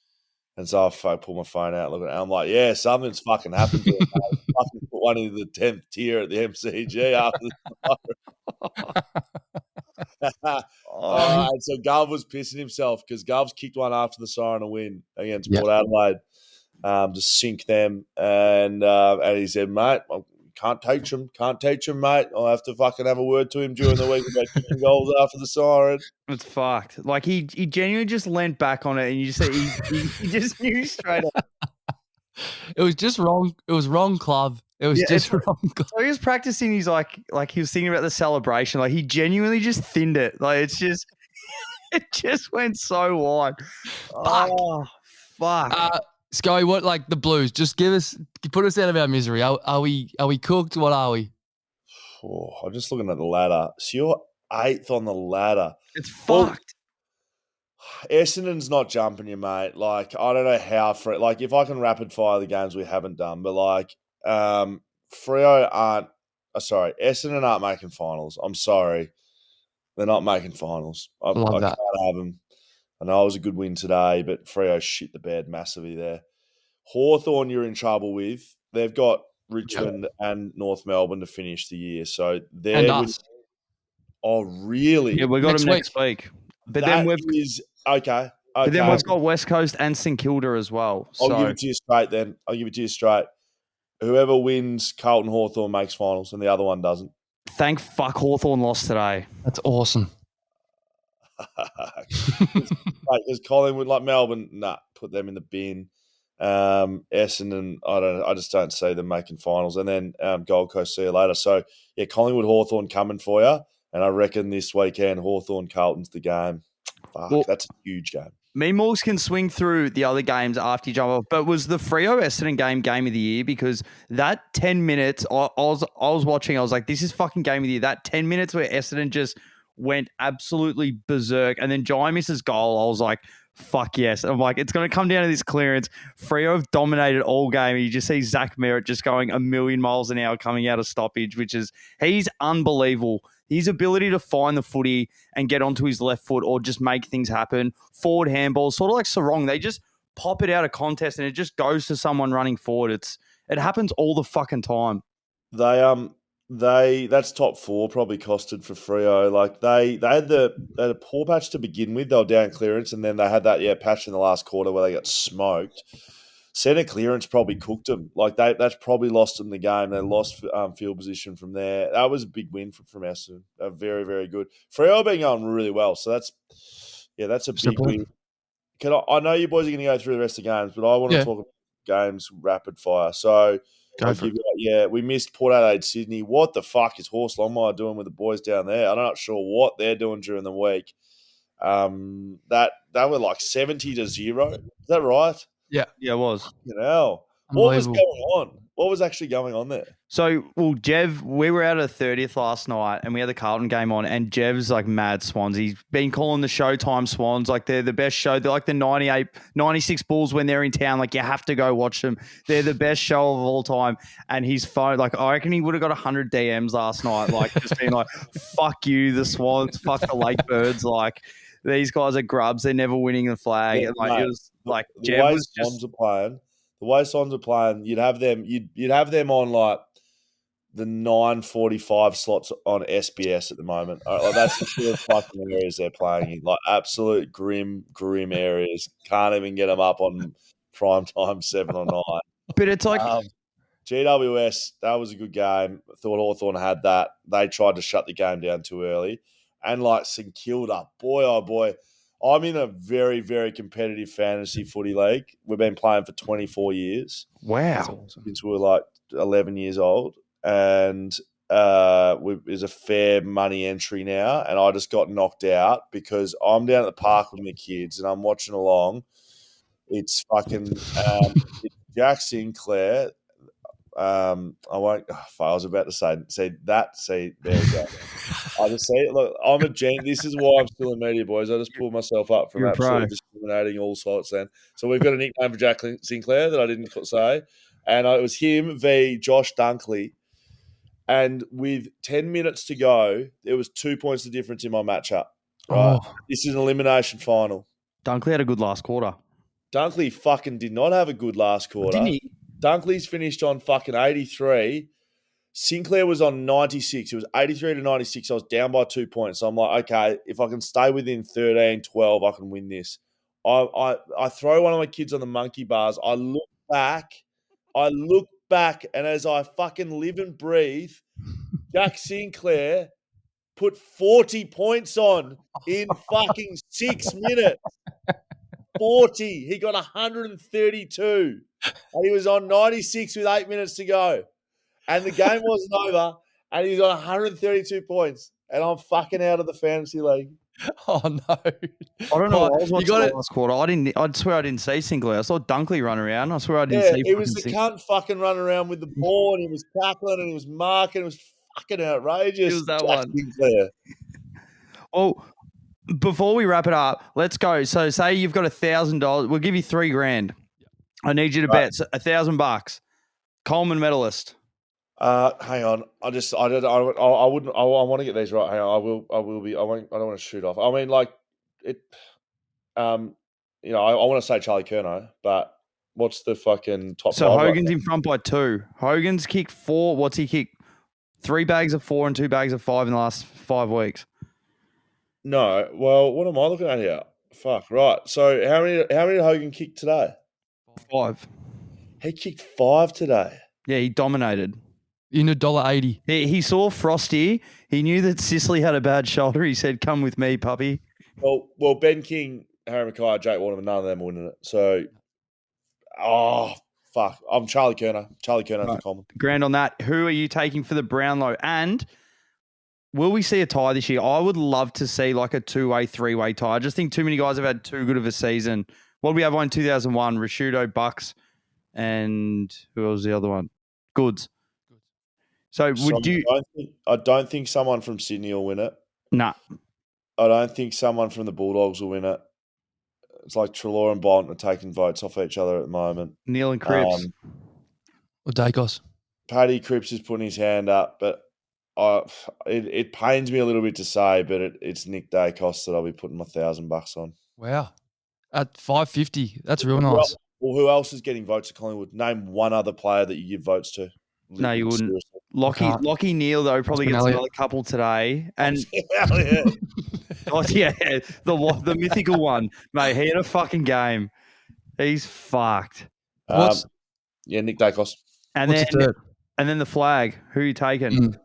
And so I pull my phone out, look at it, and I'm like, "Yeah, something's fucking happened to him. Fucking put one into the 10th tier at the MCG after the siren." And so Gov was pissing himself because Gov's kicked one after the siren to win against Port Adelaide. To sink them, and he said, "Mate, I can't teach him, mate. I'll have to fucking have a word to him during the week about kicking goals after the siren." It's fucked. Like, he genuinely just leant back on it, and you just say he just knew straight up. It was just wrong. It was wrong club. It was just wrong club. So he was practicing. He's like he was thinking about the celebration. Like, he genuinely just thinned it. Like, it's just it just went so wide. Fuck. Oh, fuck. Scully, what, like the Blues? Just put us out of our misery. Are we cooked? What are we? I'm just looking at the ladder. So you're 8th on the ladder. It's fucked. Essendon's not jumping you, mate. Like, I don't know how if I can rapid fire the games we haven't done, but Freo aren't. Essendon aren't making finals. I'm sorry, they're not making finals. I can't have them. I know it was a good win today, but Freo shit the bed massively there. Hawthorn, you're in trouble with. They've got Richmond and North Melbourne to finish the year. So they're and us. Oh, really? Yeah, we got them next week. But that then okay. But then we've got West Coast and St Kilda as well. I'll give it to you straight then. Whoever wins Carlton Hawthorn makes finals and the other one doesn't. Thank fuck Hawthorn lost today. That's awesome. Because Collingwood, like Melbourne, put them in the bin. Essendon, I just don't see them making finals. And then Gold Coast, see you later. So, yeah, Collingwood, Hawthorn coming for you. And I reckon this weekend, Hawthorn, Carlton's the game. Fuck, that's a huge game. Me and Morgs can swing through the other games after you jump off. But was the Freo Essendon game of the year? Because that 10 minutes, I was watching, I was like, this is fucking game of the year. That 10 minutes where Essendon just went absolutely berserk. And then Jai misses goal. I was like, fuck yes. I'm like, it's going to come down to this clearance. Freo have dominated all game. You just see Zach Merritt just going a million miles an hour coming out of stoppage, he's unbelievable. his ability to find the footy and get onto his left foot or just make things happen, forward handballs, sort of like Sarong, they just pop it out of contest and it just goes to someone running forward. It happens all the fucking time. That's top four probably costed for Freo. Like they had a poor patch to begin with. They were down clearance, and then they had that patch in the last quarter where they got smoked. Centre clearance probably cooked them. Like that's probably lost them the game. They lost field position from there. That was a big win from Essendon. They're very, very good. Freo been going really well, so that's a big win. I know you boys are going to go through the rest of the games, but I want to talk about games rapid fire. So we missed Port Adelaide, Sydney. What the fuck is Horse Longmire doing with the boys down there? I'm not sure what they're doing during the week. That were like 70-0. Is that right? Yeah, it was. What was going on? What was actually going on there? So, Jev, we were out of 30th last night and we had the Carlton game on, and Jev's like mad Swans. He's been calling the Showtime Swans like they're the best show. They're like the 96 Bulls when they're in town. Like, you have to go watch them. They're the best show of all time. And his phone, like, I reckon he would have got 100 DMs last night, like, just being like, fuck you, the Swans, fuck the Lakebirds. Like, these guys are grubs. They're never winning the flag. Yeah, and like, it was like, Jev was just... The way Swans are playing, you'd have them on like the 9:45 slots on SBS at the moment. Like, that's the sort of fucking areas they're playing in. Like absolute grim areas. Can't even get them up on prime time 7 or 9. But it's like GWS. That was a good game. Thought Hawthorn had that. They tried to shut the game down too early, and like St Kilda, boy oh boy. I'm in a very, very competitive fantasy footy league. We've been playing for 24 years. Wow. Since we were like 11 years old. And there's a fair money entry now. And I just got knocked out because I'm down at the park with my kids and I'm watching along. It's fucking Jack Sinclair. I was about to say that. See, there we go. I just say it. Look, I'm a genius. This is why I'm still in media, boys. I just pulled myself up from absolutely discriminating all sorts. Then, so we've got a nickname for Jack Sinclair that I didn't say, and it was him v Josh Dunkley. And with 10 minutes to go, there was 2 points of difference in my matchup. Right, This is an elimination final. Dunkley had a good last quarter. Dunkley fucking did not have a good last quarter. Didn't he? Dunkley's finished on fucking 83. Sinclair was on 96. It was 83 to 96. I was down by 2 points. So I'm like, okay, if I can stay within 13, 12, I can win this. I throw one of my kids on the monkey bars. I look back, and as I fucking live and breathe, Jack Sinclair put 40 points on in fucking 6 minutes. 40. He got 132. And he was on 96 with 8 minutes to go. And the game wasn't over, and he's got 132 points. And I'm fucking out of the fantasy league. Oh, no. I don't know. I was watching the last quarter. I swear I didn't see Sinclair. I saw Dunkley run around. I swear I didn't see. It was the cunt fucking running around with the ball, and he was tackling, and he was marking. It was fucking outrageous. It was that one. Sinclair. Well, before we wrap it up, let's go. So say you've got $1,000. We'll give you $3,000. I need you to bet $1,000. Coleman medalist. Hang on. I want to get these right. Hang on. I will be. I don't want to shoot off. I mean, like it. I want to say Charlie Curnow, but what's the fucking top? So Hogan's in front by 2. Hogan's kicked 4. What's he kicked? 3 bags of 4 and 2 bags of 5 in the last 5 weeks. No. Well, what am I looking at here? Fuck. Right. So how many did Hogan kick today? 5. He kicked 5 today. Yeah, he dominated. In $1.80. He saw Frosty. He knew that Sicily had a bad shoulder. He said, "Come with me, puppy." Well, Ben King, Harry Mackay, Jake Waterman, none of them were winning it. So, fuck. I'm Charlie Curnow. Charlie Curnow for Coleman. Grand on that. Who are you taking for the Brownlow? And will we see a tie this year? I would love to see like a 2-way, 3-way tie. I just think too many guys have had too good of a season. What did we have on in 2001? Rashudo, Bucks, and who was the other one? Goods. So I don't think someone from Sydney will win it. Nah. I don't think someone from the Bulldogs will win it. It's like Treloar and Bont are taking votes off each other at the moment. Neil and Cripps. Or Dacos. Paddy Cripps is putting his hand up, but It pains me a little bit to say, but it's Nick Dacos that I'll be putting my $1,000 on. Wow. At $550. That's real Well, nice. who else is getting votes at Collingwood? Name one other player that you give votes to. No, you wouldn't. Seriously. Lockie Neal, though, probably gets another couple today. And Hell yeah. The mythical one. Mate, he had a fucking game. He's fucked. Nick Dacos. And then the flag. Who are you taking?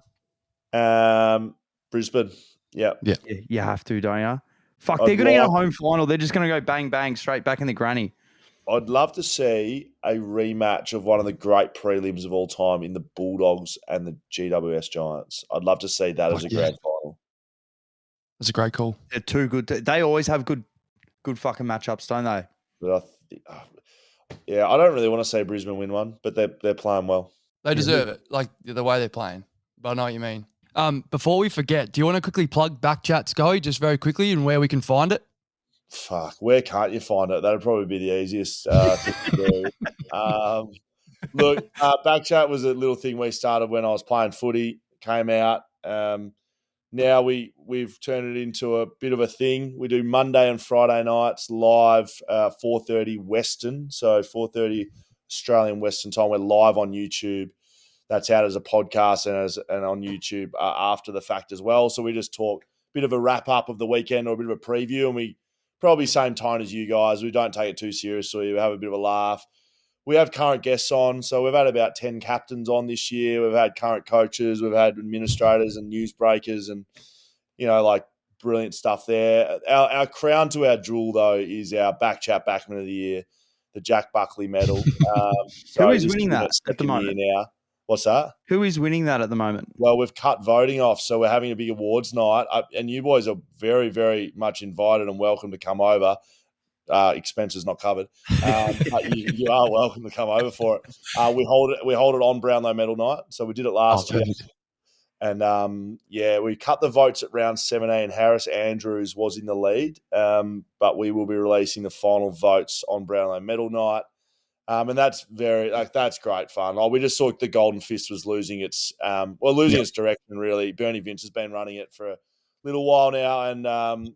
Brisbane. Yeah. You have to, don't you? Fuck, they're going to get a home final. They're just going to go bang, bang, straight back in the granny. I'd love to see a rematch of one of the great prelims of all time in the Bulldogs and the GWS Giants. I'd love to see that as a grand final. That's a great call. They're too good. They always have good fucking matchups, don't they? But I don't really want to say Brisbane win one, but they're playing well. They deserve it, like the way they're playing. But I know what you mean. Before we forget, do you want to quickly plug Backchat, Scully, just very quickly, and where we can find it? Fuck, where can't you find it? That'd probably be the easiest thing to do. Look, Backchat was a little thing we started when I was playing footy. Came out. Now we've turned it into a bit of a thing. We do Monday and Friday nights live, 4:30 Western, so 4:30 Australian Western time. We're live on YouTube. That's out as a podcast and on YouTube after the fact as well. So we just talk a bit of a wrap up of the weekend or a bit of a preview, and we probably same tone as you guys. We don't take it too seriously. We have a bit of a laugh. We have current guests on. So we've had about 10 captains on this year. We've had current coaches. We've had administrators and newsbreakers and, brilliant stuff there. Our crown to our jewel, though, is our Backchat Backman of the Year, the Jack Buckley medal. Who is winning that at the moment? Now. What's that? Who is winning that at the moment? Well, we've cut voting off, so we're having a big awards night, and you boys are very, very much invited and welcome to come over. Expenses not covered, but you are welcome to come over for it. We hold it on Brownlow Medal Night, so we did it last year, and we cut the votes at round 17. Harris Andrews was in the lead, but we will be releasing the final votes on Brownlow Medal Night. And that's that's great fun. We just saw the Golden Fist was losing its its direction, really. Bernie Vince has been running it for a little while now, and either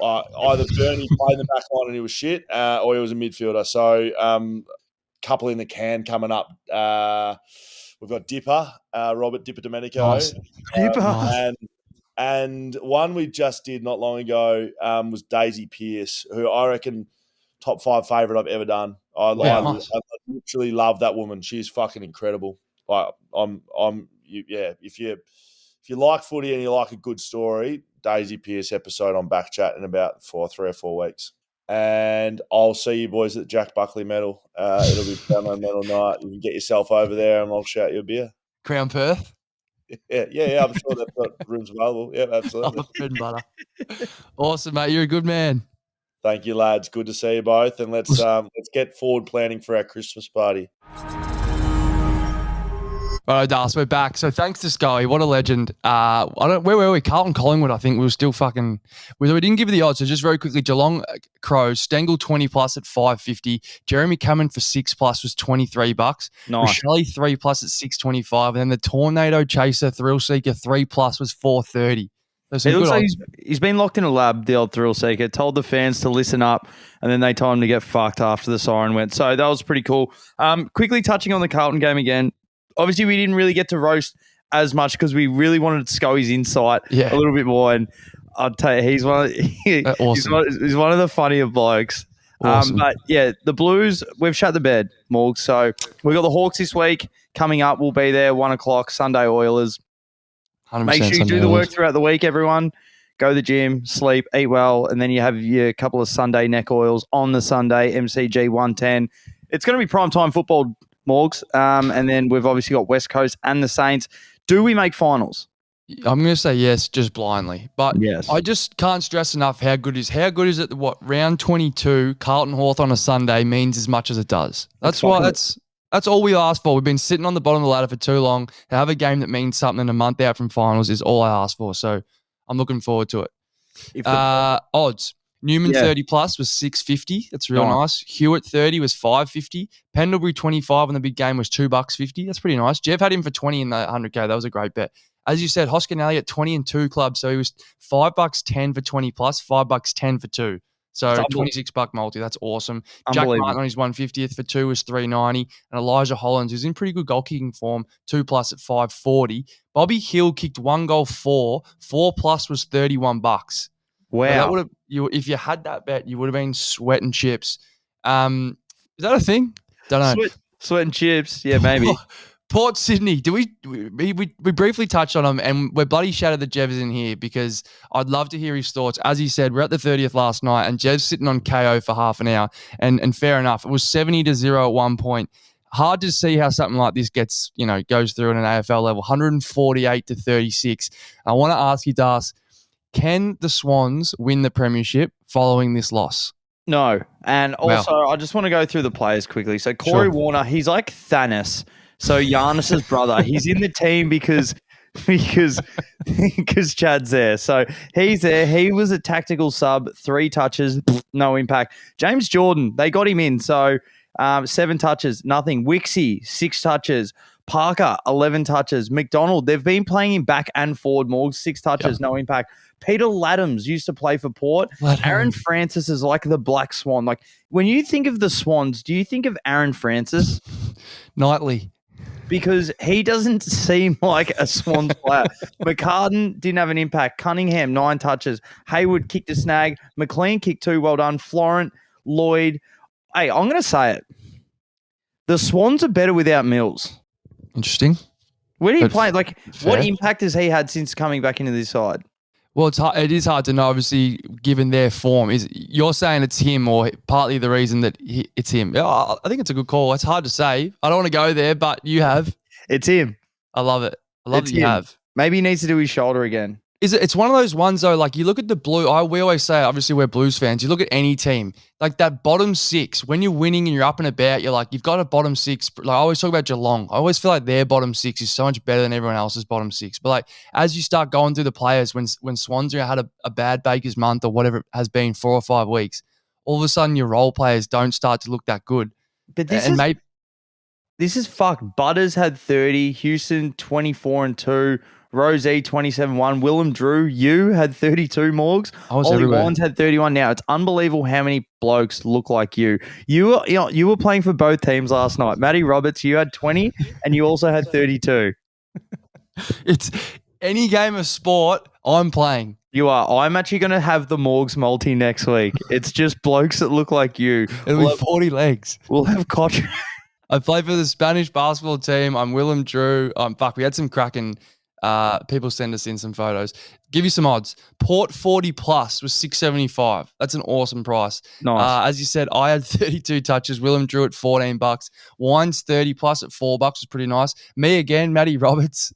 Bernie played in the back line and he was shit, or he was a midfielder. So couple in the can coming up. We've got Dipper, Robert Dipper Domenico. Nice. And one we just did not long ago was Daisy Pearce, who I reckon top 5 favourite I've ever done. I literally love that woman. She's fucking incredible. If you like footy and you like a good story, Daisy Pearce episode on Backchat in about 3 or 4 weeks. And I'll see you boys at the Jack Buckley medal. It'll be Brownlow Medal Night. You can get yourself over there and I'll shout you a beer. Crown Perth? Yeah. I'm sure they've got rooms available. Yeah, absolutely. Bread and butter. Awesome, mate. You're a good man. Thank you, lads. Good to see you both, and let's get forward planning for our Christmas party. All right, Das, we're back. So thanks to Scully, what a legend. Where were we? Carlton Collingwood, I think. We were still fucking. We didn't give you the odds. So just very quickly, Geelong Crows, Stengel 20 plus at $5.50. Jeremy Cameron for 6 plus was $23. Nice. Rochelle 3 plus at $6.25, and then the Tornado Chaser Thrill Seeker 3 plus was $4.30. It looks like he's been locked in a lab, the old Thrill Seeker, told the fans to listen up, and then they told him to get fucked after the siren went. So that was pretty cool. Quickly touching on the Carlton game again. Obviously, we didn't really get to roast as much because we really wanted Scully's insight a little bit more. And I'd tell you, he's one of the funnier blokes. Awesome. But yeah, the Blues, we've shut the bed, Morg. So we've got the Hawks this week coming up. We'll be there 1 o'clock, Sunday Oilers. Make sure you do the work throughout the week, everyone. Go to the gym, sleep, eat well, and then you have your couple of Sunday neck oils on the Sunday, MCG 110. It's going to be primetime football, Morgs. And then we've obviously got West Coast and the Saints. Do we make finals? I'm going to say yes, just blindly. But yes. I just can't stress enough how good is it that round 22, Carlton Hawthorn on a Sunday means as much as it does. That's all we ask for. We've been sitting on the bottom of the ladder for too long. To have a game that means something a month out from finals is all I ask for. So I'm looking forward to it. Odds. Newman 30 plus was $6.50. That's real nice. Hewitt 30 was $5.50. Pendlebury 25 on the big game was $2.50. That's pretty nice. Jeff had him for 20 in the 100K. That was a great bet. As you said, Hoskinelli at 20 and 2 club. So he was $5.10 for 20 plus, $5.10 for 2. So $26 multi. That's awesome. Jack Martin on his 150th for 2 was $3.90. And Elijah Hollins, who's in pretty good goal kicking form, 2 plus at $5.40. Bobby Hill kicked 1 goal 4 plus was $31. Wow. So that would have if you had that bet, you would have been sweating chips. Is that a thing? Don't know. Sweat and chips. Yeah, maybe. Port Sydney. We briefly touched on him, and we're bloody shattered that Jev's in here because I'd love to hear his thoughts. As he said, we're at the 30th last night, and Jev's sitting on KO for half an hour, and fair enough. It was 70-0 at one point. Hard to see how something like this goes through at an AFL level. 148-36. I want to ask you, Das, can the Swans win the premiership following this loss? No. And also, I just want to go through the players quickly. So Corey Warner, he's like Thanos. So Giannis's brother, he's in the team because Chad's there. So he's there. He was a tactical sub, 3 touches, no impact. James Jordan, they got him in. So 7 touches, nothing. Wixie, 6 touches. Parker, 11 touches. McDonald, they've been playing him back and forward. Morgs, 6 touches, no impact. Peter Laddams used to play for Port. Aaron Francis is like the black swan. Like, when you think of the Swans, do you think of Aaron Francis? Nightly. Because he doesn't seem like a Swans player. McCartan didn't have an impact. Cunningham, 9 touches. Hayward kicked a snag. McLean kicked 2, well done. Florent, Lloyd. Hey, I'm going to say it. The Swans are better without Mills. Interesting. Where do you play? Like, fair. What impact has he had since coming back into this side? Well, it is hard to know, obviously, given their form. You're saying it's him or partly the reason that it's him. I think it's a good call. It's hard to say. I don't want to go there, but you have. It's him. I love it. I love that you have. Maybe he needs to do his shoulder again. It's one of those ones, though, like you look at the Blue. We always say, obviously, we're Blues fans. You look at any team, like that bottom 6, when you're winning and you're up and about, you're like, you've got a bottom 6. Like I always talk about Geelong. I always feel like their bottom 6 is so much better than everyone else's bottom 6. But like as you start going through the players, when Swansea had a bad Baker's month or whatever it has been 4 or 5 weeks, all of a sudden your role players don't start to look that good. But this is fucked. Butters had 30, Houston 24 and 2. Rosie, 27-1. Willem Drew, you had 32 Morgs. Ollie Wines had 31. Now, it's unbelievable how many blokes look like you. You were playing for both teams last night. Matty Roberts, you had 20, and you also had 32. It's any game of sport, I'm playing. You are. I'm actually going to have the Morgs multi next week. It's just blokes that look like you. It'll be 40 legs. We'll have Koch. I play for the Spanish basketball team. I'm Willem Drew. We had some cracking... people send us in some photos. Give you some odds. Port 40 plus was $6.75. That's an awesome price. Nice. As you said, I had 32 touches. Willem Drew at $14. Wines 30 plus at $4 was pretty nice. Me again, Matty Roberts.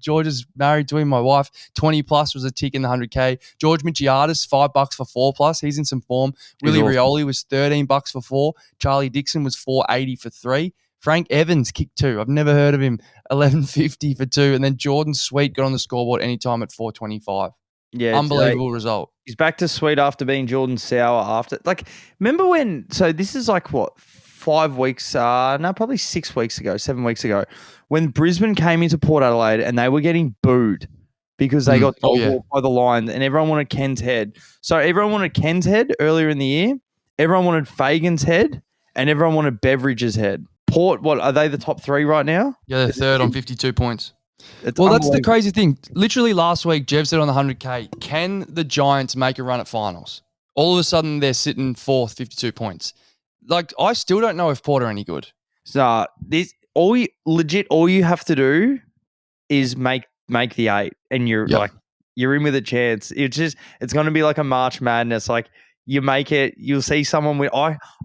George is married to him, my wife. 20 plus was a tick in the 100K. George Michiadis, $5 for 4 plus. He's in some form. Willie Rioli was $13 for 4. Charlie Dixon was $4.80 for 3. Frank Evans kicked 2. I've never heard of him. $11.50 for 2. And then Jordan Sweet got on the scoreboard anytime at $4.25. Yeah. Unbelievable result. He's back to Sweet after being Jordan Sour after. Like, remember when, so this is like what, 5 weeks, probably 6 weeks ago, 7 weeks ago, when Brisbane came into Port Adelaide and they were getting booed because they got walked by the line and everyone wanted Ken's head. So everyone wanted Ken's head earlier in the year. Everyone wanted Fagan's head and everyone wanted Beveridge's head. Port, what, are they the top 3 right now? Yeah, they're third on 52 points. Well, that's the crazy thing. Literally last week, Jev said on the 100K, can the Giants make a run at finals? All of a sudden, they're sitting 4th, 52 points. Like, I still don't know if Port are any good. So, all you have to do is make the 8, and you're in with a chance. It's going to be like a March Madness. Like, you make it, you'll see someone with.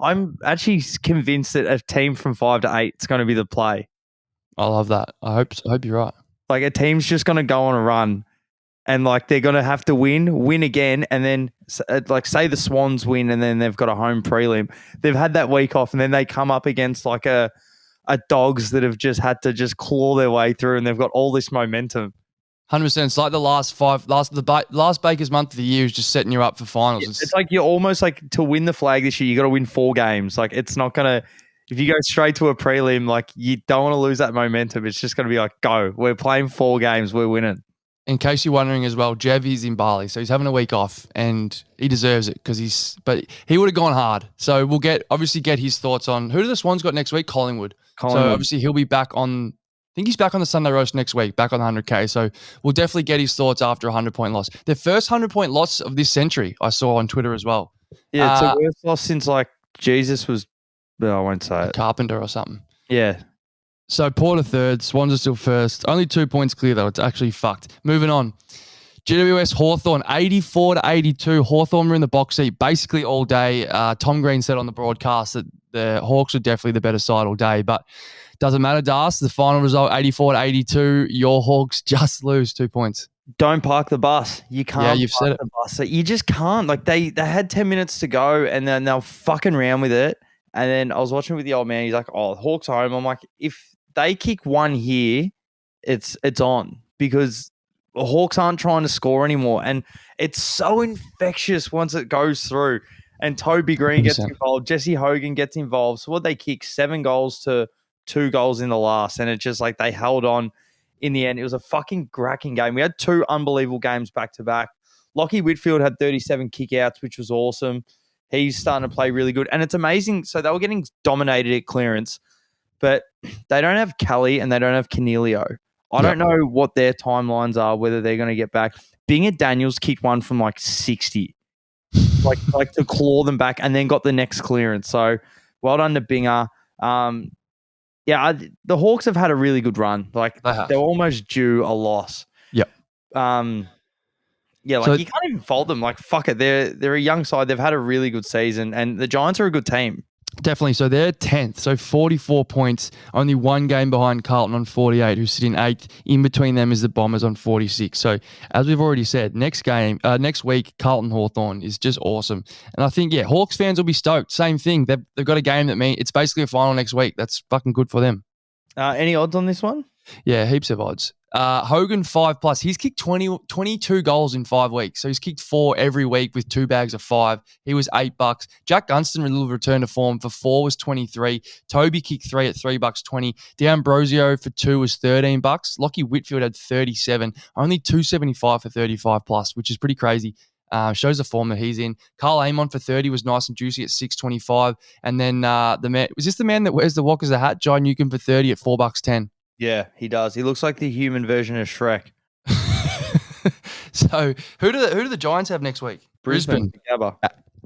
I'm actually convinced that a team from 5 to 8 is going to be the play. I love that. I hope you're right. Like a team's just going to go on a run, and like they're going to have to win again, and then like say the Swans win, and then they've got a home prelim. They've had that week off, and then they come up against like a Dogs that have just had to just claw their way through, and they've got all this momentum. 100%. It's like the last Baker's month of the year is just setting you up for finals. It's like you're almost like to win the flag this year, you got to win 4 games. Like it's not going to, If you go straight to a prelim, like you don't want to lose that momentum. It's just going to be like, go. We're playing 4 games. We're winning. In case you're wondering as well, Jev is in Bali, so he's having a week off, and he deserves it but he would have gone hard. So we'll obviously get his thoughts on who do the Swans got next week? Collingwood. So obviously he'll be back on. I think he's back on the Sunday roast next week, back on the 100K. So we'll definitely get his thoughts after a 100-point loss. Their first 100-point loss of this century, I saw on Twitter as well. Yeah, it's a worst loss since like Jesus was. No, I won't say it. Carpenter or something. Yeah. So Porter third, Swans are still first. Only 2 points clear though. It's actually fucked. Moving on. GWS Hawthorn, 84-82. Hawthorn were in the box seat basically all day. Tom Green said on the broadcast that the Hawks were definitely the better side all day, but doesn't matter, Das. The final result, 84-82. Your Hawks just lose 2 points. Don't park the bus. You can't. Yeah, you've said it. The bus. You just can't. Like they had 10 minutes to go, and then they'll fucking round with it. And then I was watching with the old man. He's like, "Oh, the Hawks home." I'm like, if they kick one here, it's on, because the Hawks aren't trying to score anymore, and it's so infectious once it goes through. And Toby Green 100%. gets involved, Jesse Hogan gets involved. So what they kick 7 goals to 2 goals in the last, and it's just like they held on. In the end, it was a fucking cracking game. We had 2 unbelievable games back to back. Lockie Whitfield had 37 kickouts, which was awesome. He's starting to play really good. And it's amazing. So they were getting dominated at clearance, but they don't have Kelly and they don't have Canelio. I don't know what their timelines are, whether they're going to get back. Binga Daniels kicked one from like 60, like to claw them back, and then got the next clearance. So well done to Binga. The Hawks have had a really good run. Like they're almost due a loss. Yep. You can't even fault them. Like, fuck it. They're a young side. They've had a really good season, and the Giants are a good team. Definitely. So they're 10th. So 44 points, only 1 game behind Carlton on 48, who sit in 8th. In between them is the Bombers on 46. So as we've already said, next week, Carlton Hawthorn is just awesome. And I think, Hawks fans will be stoked. Same thing. They've got a game it's basically a final next week. That's fucking good for them. Any odds on this one? Yeah, heaps of odds. Hogan 5+. He's kicked 22 goals in 5 weeks. So he's kicked 4 every week with 2 bags of 5. He was $8. Jack Gunston will return to form for 4 was 23. Toby kicked 3 at $3.20. D'Ambrosio for 2 was $13. Lockie Whitfield had 37. Only 275 for 35+, which is pretty crazy. Shows the form that he's in. Carl Amon for 30 was nice and juicy at 625. And then the man, was this the man that wears the walk as a hat? John Newcomb for 30 at $4.10. Yeah, he does. He looks like the human version of Shrek. So who do the Giants have next week? Brisbane.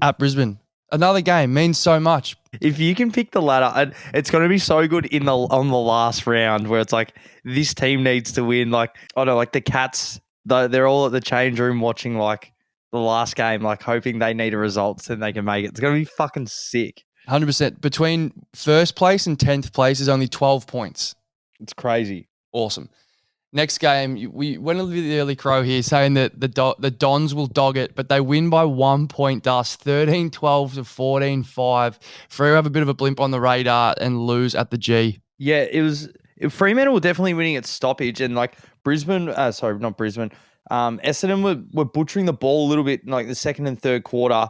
At Brisbane. Another game means so much. If you can pick the ladder, it's going to be so good on the last round, where it's like this team needs to win. Like, I don't know, like the Cats, they're all at the change room watching like the last game, like hoping they need a result so they can make it. It's going to be fucking sick. 100%. Between first place and 10th place is only 12 points. It's crazy. Awesome. Next game, we went a little bit early crow here, saying that the Dons will dog it, but they win by 1 point, Dust, 13-12 to 14-5. Freo have a bit of a blimp on the radar and lose at the G. Yeah, Fremantle were definitely winning at stoppage, and like not Brisbane. Essendon were butchering the ball a little bit in like the second and third quarter.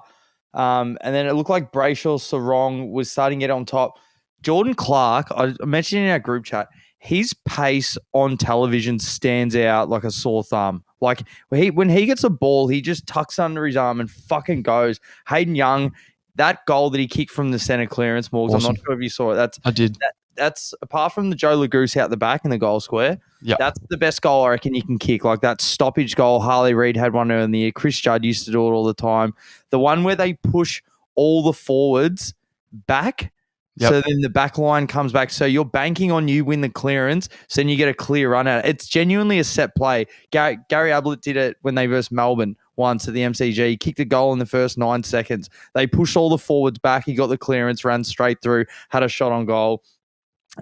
And then it looked like Brayshaw Sarong was starting to get on top. Jordan Clark, I mentioned in our group chat, his pace on television stands out like a sore thumb. Like when he gets a ball, he just tucks under his arm and fucking goes. Hayden Young, that goal that he kicked from the center clearance, Morgs, awesome. I'm not sure if you saw it. I did. That's apart from the Joe Lagoose out the back in the goal square. Yep. That's the best goal I reckon you can kick. Like that stoppage goal, Harley Reid had one earlier in the year. Chris Judd used to do it all the time. The one where they push all the forwards back. Yep. So then the back line comes back. So you're banking on you win the clearance. So then you get a clear run out. It's genuinely a set play. Gary Ablett did it when they versed Melbourne once at the MCG. He kicked a goal in the first 9 seconds. They pushed all the forwards back. He got the clearance, ran straight through, had a shot on goal.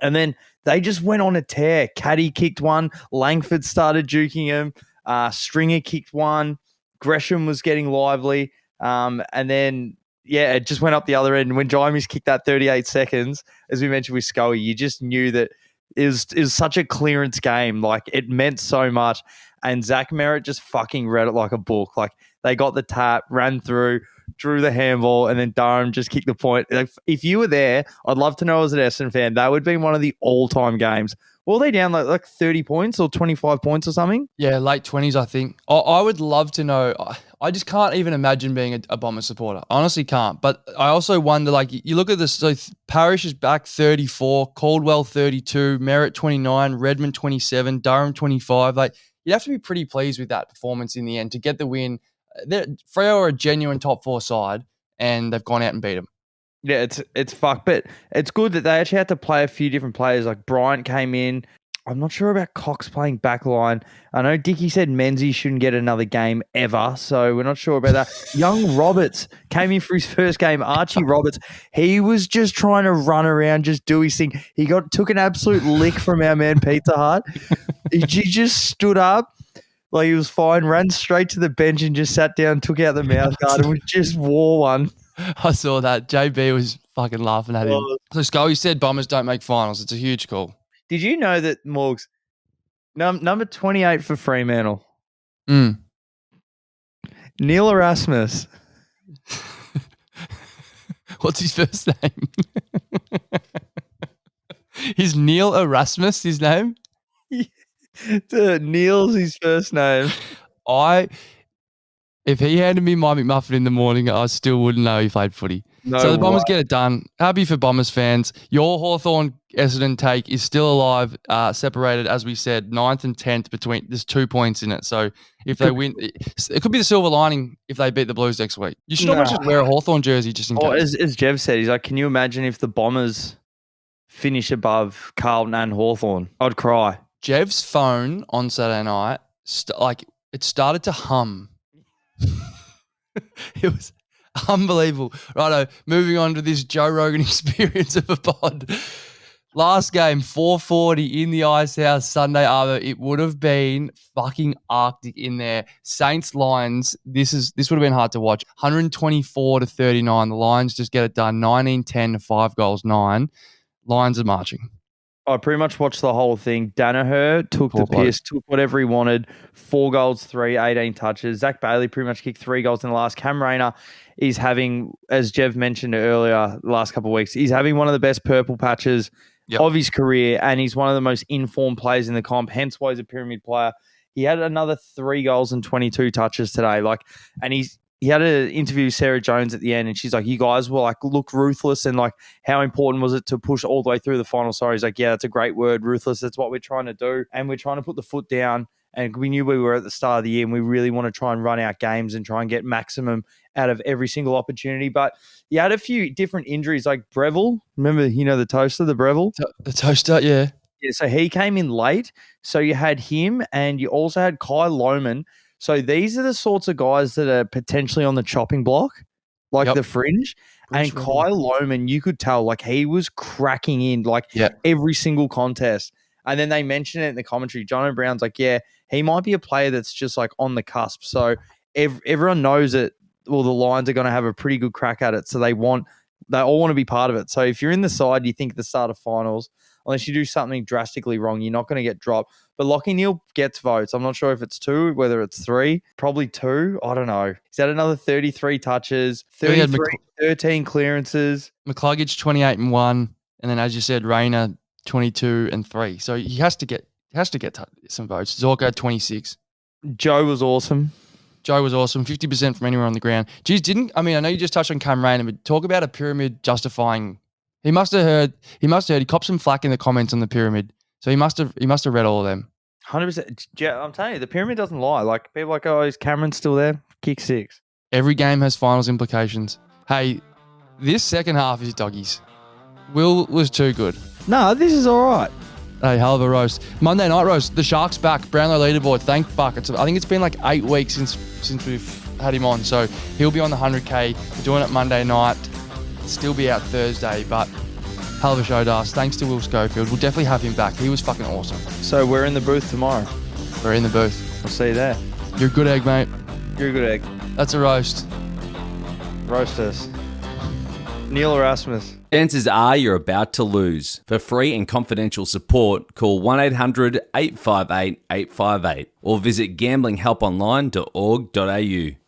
And then they just went on a tear. Caddy kicked one. Langford started juking him. Stringer kicked one. Gresham was getting lively. And then, it just went up the other end. And when Jaime's kicked that 38 seconds, as we mentioned with Scully, you just knew that it was such a clearance game. Like, it meant so much. And Zach Merritt just fucking read it like a book. Like, they got the tap, ran through, drew the handball, and then Durham just kicked the point. Like, if you were there, I'd love to know as an Essendon fan, that would be one of the all-time games. Were they down like 30 points or 25 points or something? Yeah, late 20s, I think. I would love to know. I just can't even imagine being a Bomber supporter. I honestly can't. But I also wonder, like, you look at this. So Parrish is back 34, Caldwell 32, Merritt 29, Redmond 27, Durham 25. Like, you'd have to be pretty pleased with that performance in the end to get the win. Freo are a genuine top 4 side, and they've gone out and beat them. Yeah, it's fucked, but it's good that they actually had to play a few different players. Like Bryant came in. I'm not sure about Cox playing backline. I know Dickie said Menzies shouldn't get another game ever, so we're not sure about that. Young Roberts came in for his first game. Archie Roberts, he was just trying to run around, just do his thing. He took an absolute lick from our man Pizza Hut. He just stood up like he was fine, ran straight to the bench and just sat down, took out the mouth guard and just wore one. I saw that. JB was fucking laughing at him. So Scully said Bombers don't make finals. It's a huge call. Did you know that Morgs, number 28 for Fremantle, Mm. Neil Erasmus. What's his first name? Is Neil Erasmus his name? Neil's his first name. If he handed me my McMuffin in the morning, I still wouldn't know he played footy. No so the Bombers way. get it done. Happy for Bombers fans. Your Hawthorn-Essendon take is still alive, separated, as we said, 9th and 10th between. There's 2 points in it. So if they win, it could be the silver lining if they beat the Blues next week. You should almost just wear a Hawthorn jersey just in case. As Jev said, he's like, can you imagine if the Bombers finish above Carlton and Hawthorn? I'd cry. Jev's phone on Saturday night, it started to hum. It was unbelievable. Righto, moving on to this Joe Rogan experience of a pod. Last game, 4:40 in the Ice House, Sunday Arbor. It would have been fucking Arctic in there. Saints Lions. This would have been hard to watch. 124-39. The Lions just get it done. 19-10 to 5 goals, 9. Lions are marching. I pretty much watched the whole thing. Danaher took the piss, took whatever he wanted. 4 goals, 3, 18 touches. Zach Bailey pretty much kicked 3 goals in the last. Cam Rayner is having, as Jev mentioned earlier, the last couple of weeks, he's having one of the best purple patches of his career, and he's one of the most informed players in the comp, hence why he's a pyramid player. He had another 3 goals and 22 touches today. And he had an interview with Sarah Jones at the end, and she's like, you guys were like, look ruthless, and like, how important was it to push all the way through the final? Sorry. He's like, yeah, that's a great word, ruthless. That's what we're trying to do. And we're trying to put the foot down. And we knew we were at the start of the year, and we really want to try and run out games and try and get maximum out of every single opportunity. But he had a few different injuries, like Breville. Remember, the toaster, the Breville? The toaster, yeah. Yeah, so he came in late. So you had him, and you also had Kai Lohmann. So these are the sorts of guys that are potentially on the chopping block, like the fringe. And Kai Lohmann, you could tell, like, he was cracking in, every single contest. And then they mentioned it in the commentary. John Brown's like, yeah, he might be a player that's just, like, on the cusp. So everyone knows that, well, the Lions are going to have a pretty good crack at it. So they all want to be part of it. So if you're in the side, you think at the start of finals, unless you do something drastically wrong, you're not going to get dropped. But Lachie Neale gets votes. I'm not sure if it's 2, whether it's 3, probably 2. I don't know. He's had another 33 touches, 13 clearances. McCluggage 28-1, and then as you said, Rayner 22-3. So he has to get some votes. Zorko 26. Joe was awesome. 50% from anywhere on the ground. Geez, I know you just touched on Cam Rayner, but talk about a pyramid justifying. He must have heard. He copped some flack in the comments on the pyramid. So he must have read all of them. 100%. Yeah, I'm telling you, the pyramid doesn't lie. Like, people are like, oh, is Cameron still there? Kick 6. Every game has finals implications. Hey, this second half is doggies. Will was too good. No, this is all right. Hey, hell of a roast. Monday night roast. The Sharks back. Brownlow leaderboard. Thank fuck. I think it's been like 8 weeks since we've had him on. So he'll be on the 100K. We're doing it Monday night. Still be out Thursday, but hell of a show to us. Thanks to Will Schofield. We'll definitely have him back. He was fucking awesome. So we're in the booth tomorrow. We're in the booth. I'll see you there. You're a good egg, mate. You're a good egg. That's a roast. Roast us. Neil Erasmus. Chances are you're about to lose. For free and confidential support, call 1-800-858-858 or visit gamblinghelponline.org.au.